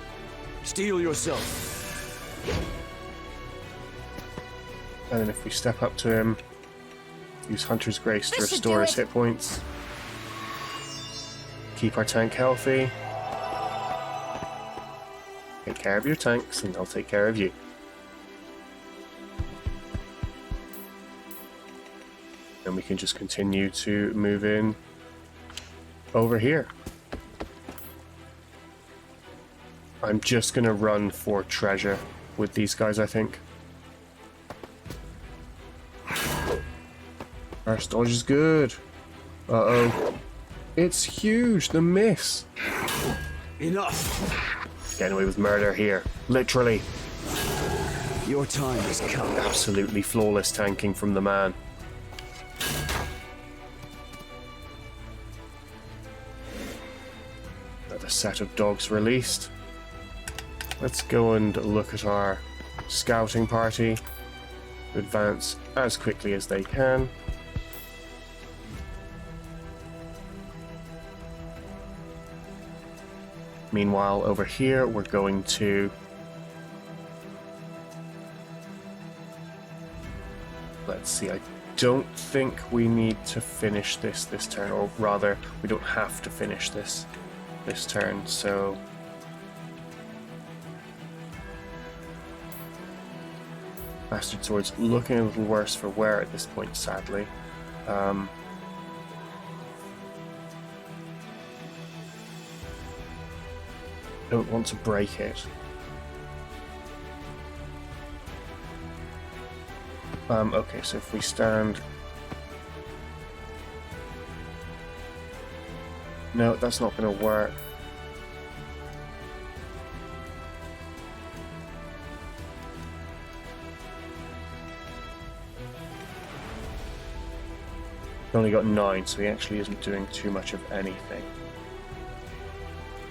Steel yourself. And then if we step up to him, use Hunter's Grace to This should restore do his it. hit points. Keep our tank healthy. Take care of your tanks and they'll take care of you. And we can just continue to move in over here. I'm just going to run for treasure with these guys, I think. First dodge is good. Uh-oh. It's huge, the miss. Enough. Getting away with murder here. Literally. Your time has come. Absolutely flawless tanking from the man. Another set of dogs released. Let's go and look at our scouting party. Advance as quickly as they can. Meanwhile, over here, we're going to... Let's see, I don't think we need to finish this turn, or rather, we don't have to finish this turn, so... Bastard Sword's looking a little worse for wear at this point, sadly. Don't want to break it. Okay, so if we stand... No, that's not going to work. We've only got 9, so he actually isn't doing too much of anything.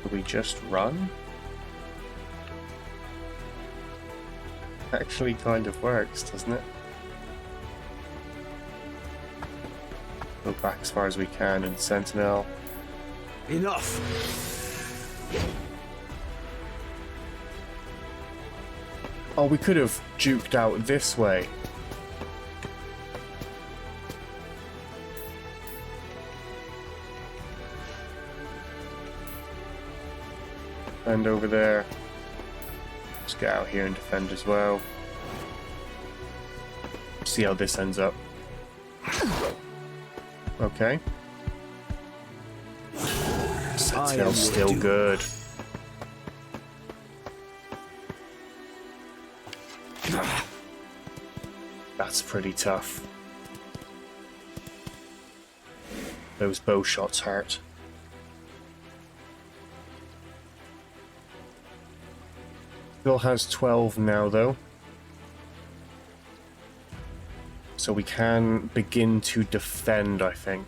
Do we just run? Actually kind of works, doesn't it? Go back as far as we can and Sentinel. Enough. Oh, we could have juked out this way. And over there. Let's get out here and defend as well. See how this ends up. Okay. Sentinel's still good. That's pretty tough. Those bow shots hurt. Still has 12 now, though. So we can begin to defend, I think.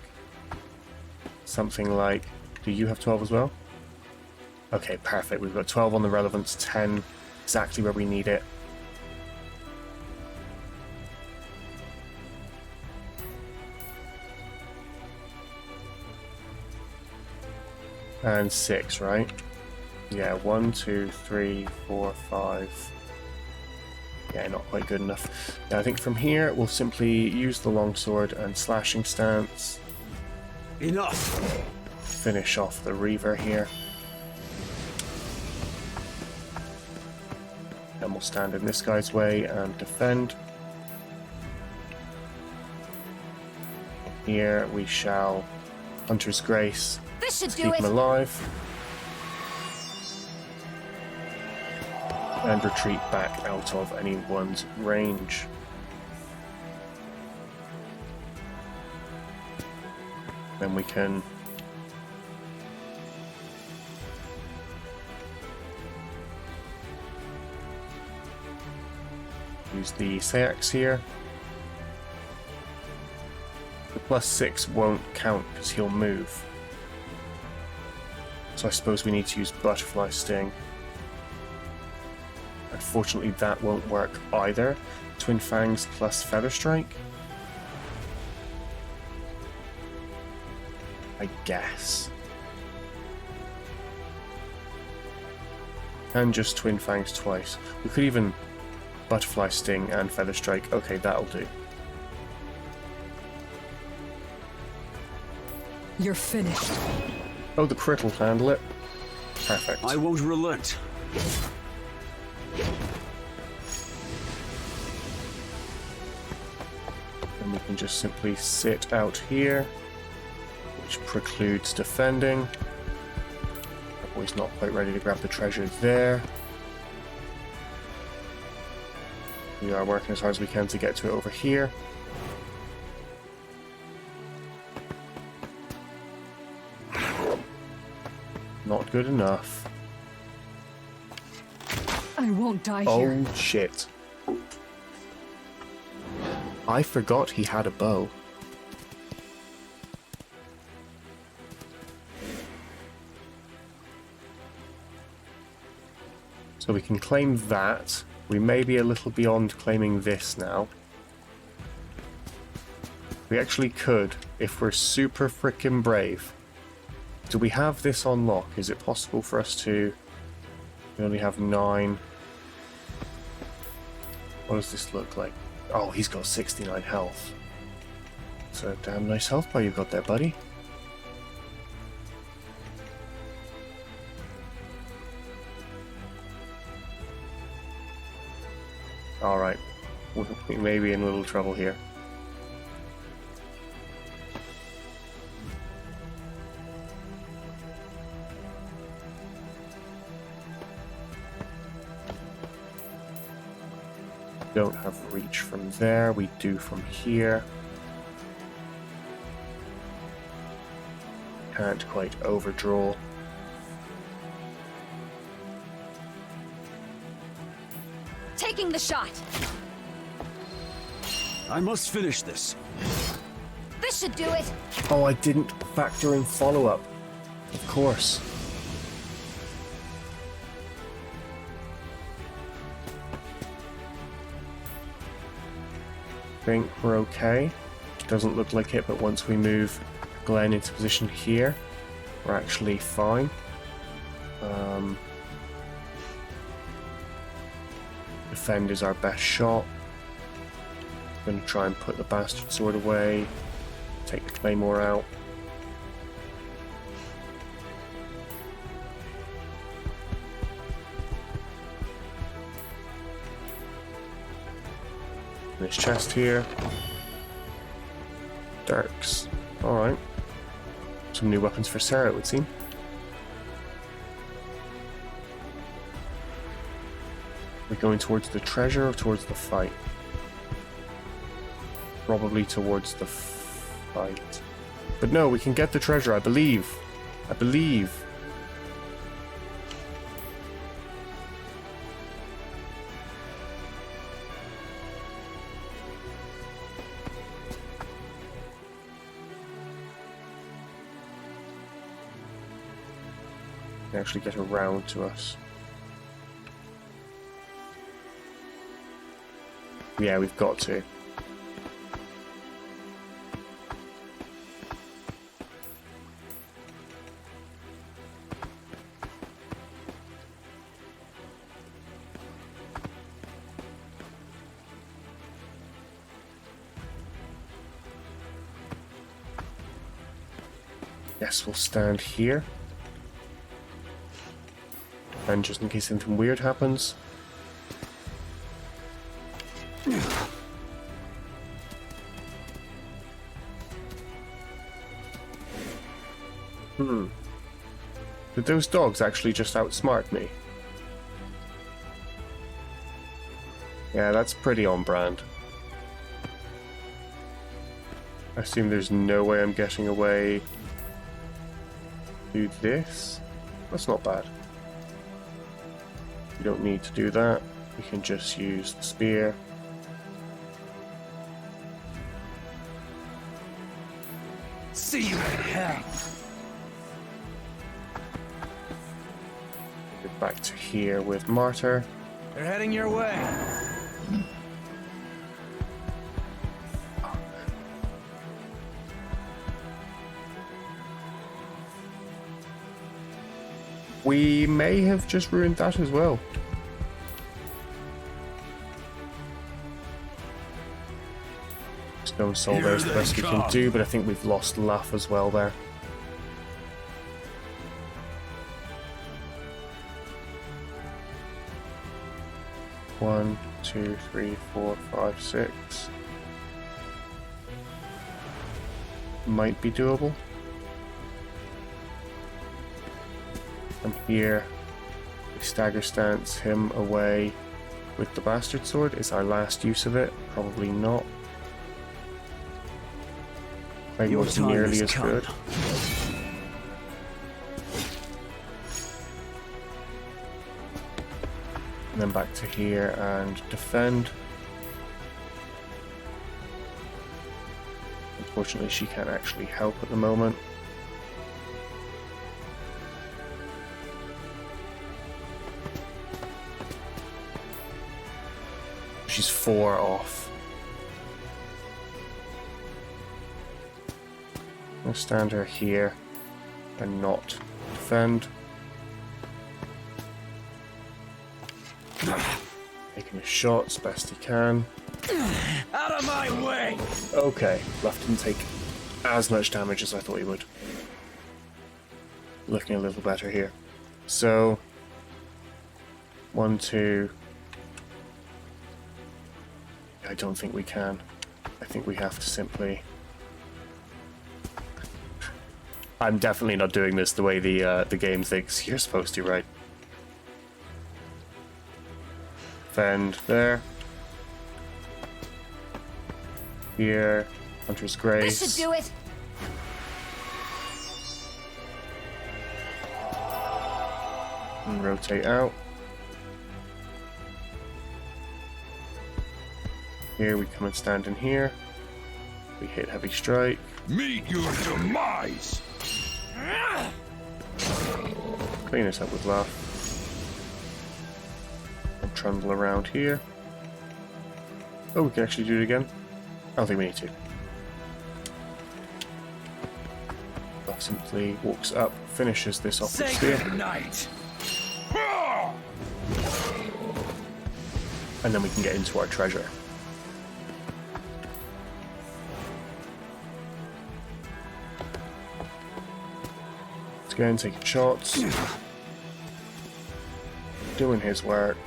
Something like... Do you have 12 as well? Okay, perfect. We've got 12 on the relevance, 10 exactly where we need it. And 6, right? Yeah, 1, 2, 3, 4, 5. Yeah, not quite good enough. Yeah, I think from here we'll simply use the longsword and slashing stance. Enough. Finish off the Reaver here. Then we'll stand in this guy's way and defend. Here we shall Hunter's Grace. This should Keep do him it. alive. And retreat back out of anyone's range. Then we can use the Sayax here. The +6 won't count because he'll move. So I suppose we need to use Butterfly Sting. Unfortunately, that won't work either. Twin Fangs plus Feather Strike? I guess. And just Twin Fangs twice. We could even Butterfly Sting and Feather Strike. Okay, that'll do. You're finished. Oh, the crit will handle it. Perfect. I won't relent. And we can just simply sit out here, which precludes defending. Our boy's not quite ready to grab the treasure there. We are working as hard as we can to get to it over here. Not good enough. I won't die here. Oh shit. I forgot he had a bow. So we can claim that. We may be a little beyond claiming this now. We actually could, if we're super frickin' brave. Do we have this on lock? Is it possible for us to... We only have 9. What does this look like? Oh, he's got 69 health. It's a damn nice health bar you've got there, buddy. Alright. We may be in a little trouble here. Don't have reach from there, we do from here. Can't quite overdraw. Taking the shot. I must finish this. This should do it. Oh, I didn't factor in follow-up. Of course. Think we're okay. Doesn't look like it, but once we move Glenn into position here, we're actually fine. Defend is our best shot. Gonna try and put the bastard sword away. Take the claymore out. This chest here. Dirks. Alright. Some new weapons for Sarah, it would seem. We're going towards the treasure or towards the fight? Probably towards the fight. But no, we can get the treasure, I believe. I believe. They actually get around to us. Yeah, we've got to. Yes, we'll stand here. And just in case anything weird happens. Did those dogs actually just outsmart me? Yeah, that's pretty on brand. I assume there's no way I'm getting away. Do this? That's not bad. We don't need to do that. We can just use the spear. See you in hell. Get back to here with Martyr. They're heading your way. We may have just ruined that as well. Stone Soul Here there's the they best we can come. do, but I think we've lost Laugh as well there. One, two, three, four, five, six. might be doable. From here, we stagger stance him away with the bastard sword. Is our last use of it? Probably not. Maybe Your wasn't time nearly has as come. good. And then back to here and defend. Unfortunately, she can't actually help at the moment. She's 4 off. I'll stand her here and not defend. Taking his shots best he can. Out of my way! Okay, Luff didn't take as much damage as I thought he would. Looking a little better here. So, 1, 2. I don't think we can. I think we have to simply... I'm definitely not doing this the way the game thinks you're supposed to, right? Defend there. Here. Hunter's Grace. This should do it. And rotate out. Here we come and stand in here. We hit heavy strike. Meet your demise! Clean us up with Laugh. And trundle around here. Oh, we can actually do it again. I don't think we need to. Laugh simply walks up, finishes this off with Say spear, goodnight! and then we can get into our treasure. Let's go and take shots. Doing his work.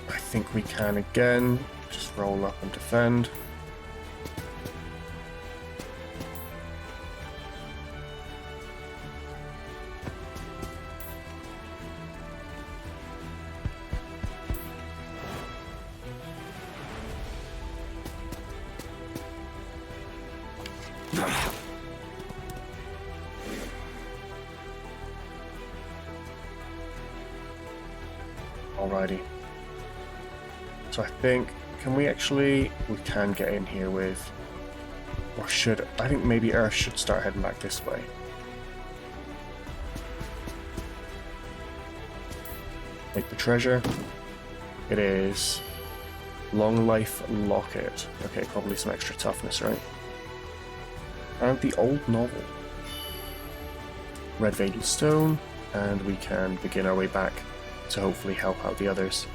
I think we can again. Just roll up and defend. Alrighty. So I think, we can get in here with, or should, I think maybe Earth should start heading back this way. Take the treasure. It is Long Life Locket. Okay, probably some extra toughness, right? And the old novel. Red Fatal Stone, and we can begin our way back to hopefully help out the others.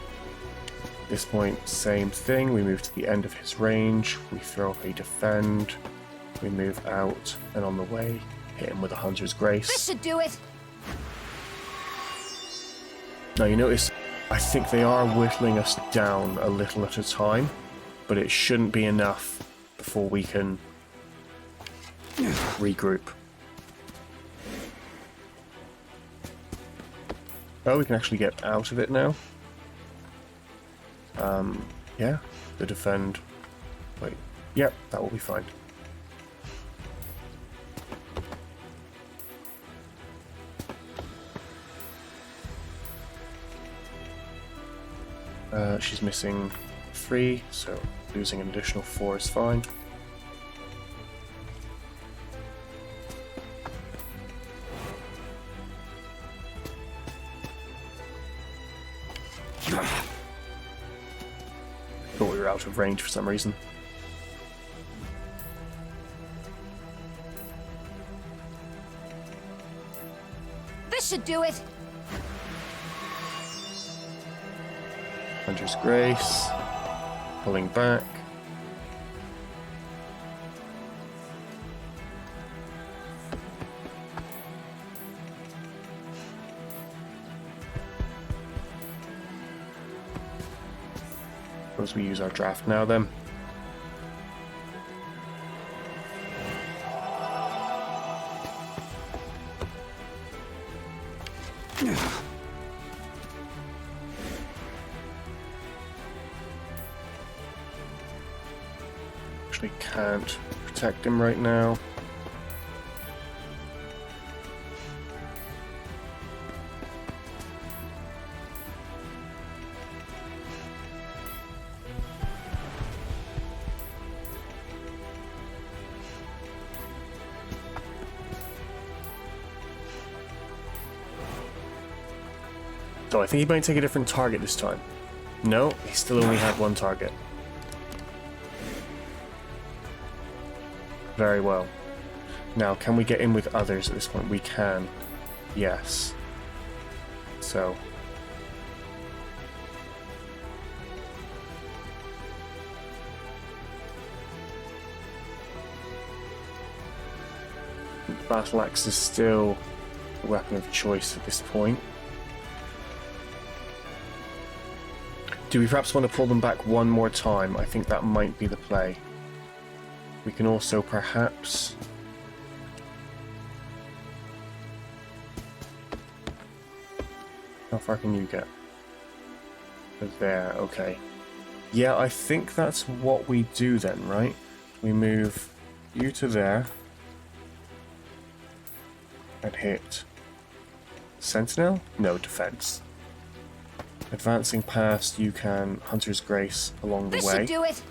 At this point, same thing. We move to the end of his range. We throw up a defend. We move out, and on the way, hit him with a Hunter's This Grace. should do it. Now you notice, I think they are whittling us down a little at a time, but it shouldn't be enough before we can regroup. Oh, we can actually get out of it now. Yeah, the defend. Wait, yep, that will be fine. She's missing 3, so losing an additional 4 is fine. Thought we were out of range for some reason. This should do it. Hunter's Grace. Pulling back. Suppose we use our draft now then. Actually can't protect him right now. So I think he might take a different target this time. No, he still only had one target. Very well. Now, can we get in with others at this point? We can. Yes. So. Battle axe is still a weapon of choice at this point. Do we perhaps want to pull them back one more time? I think that might be the play. We can also perhaps... How far can you get? There, okay. Yeah, I think that's what we do then, right? We move you to there. And hit... Sentinel? No, defense. Advancing past, you can Hunter's Grace along the This way. should do it.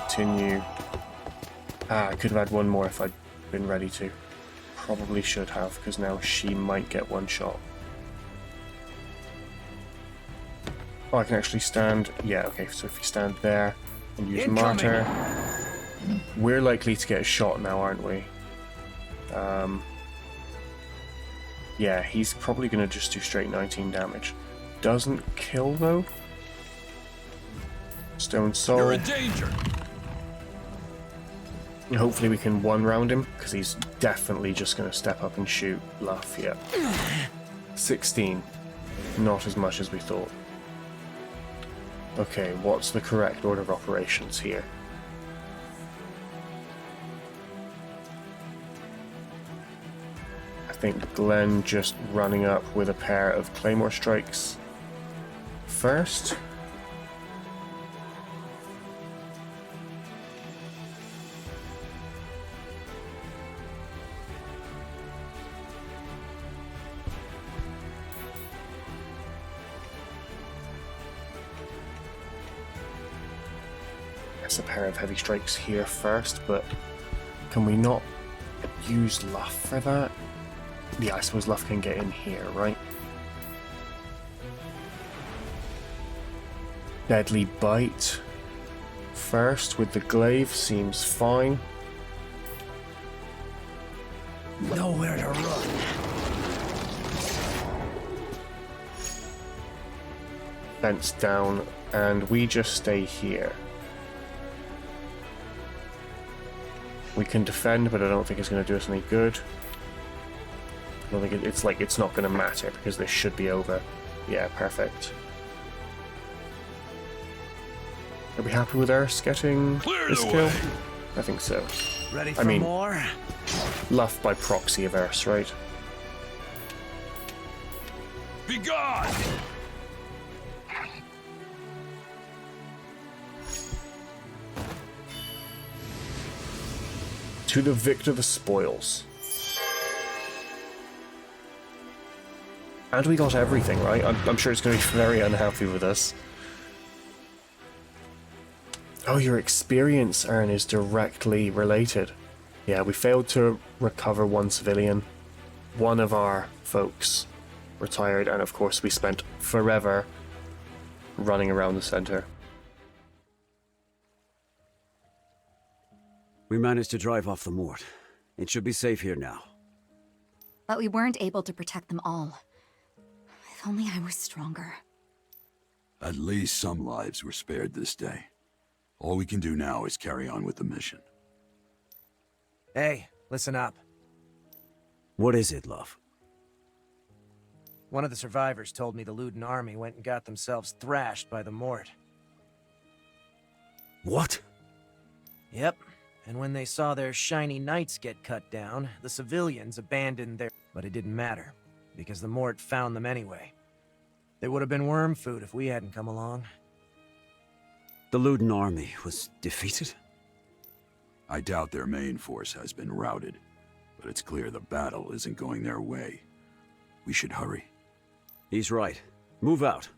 Continue. I could have had one more if I'd been ready to. Probably should have, because now she might get one shot. Oh, I can actually stand. Yeah, okay, so if you stand there and use Martyr, we're likely to get a shot now, aren't we? Yeah, he's probably going to just do straight 19 damage. Doesn't kill, though. Stone Soul. You're in danger. Hopefully we can one-round him, because he's definitely just going to step up and shoot Luff, yeah. 16. Not as much as we thought. Okay, what's the correct order of operations here? I think Glenn just running up with a pair of Claymore Strikes first. A pair of heavy strikes here first, but can we not use Luff for that? Yeah, I suppose Luff can get in here, right? Deadly Bite first with the glaive seems fine. Nowhere to run. Fence down, and we just stay here. We can defend, but I don't think it's going to do us any good. I don't think it's not going to matter because this should be over. Yeah, perfect. Are we happy with Urs getting this kill? I think so. Ready for more? Luff by proxy of Urs, right? Be gone! To the victor the spoils. And we got everything, right? I'm sure it's going to be very unhappy with us. Oh, your experience earn is directly related. Yeah, we failed to recover one civilian. One of our folks retired, and of course we spent forever running around the center. We managed to drive off the Mort. It should be safe here now. But we weren't able to protect them all. If only I were stronger. At least some lives were spared this day. All we can do now is carry on with the mission. Hey, listen up. What is it, love? One of the survivors told me the Luden army went and got themselves thrashed by the Mort. What? Yep, and when they saw their shiny knights get cut down, the civilians abandoned their... But it didn't matter, because the Mort found them anyway. They would have been worm food if we hadn't come along. The Luden army was defeated? I doubt their main force has been routed, but it's clear the battle isn't going their way. We should hurry. He's right. Move out.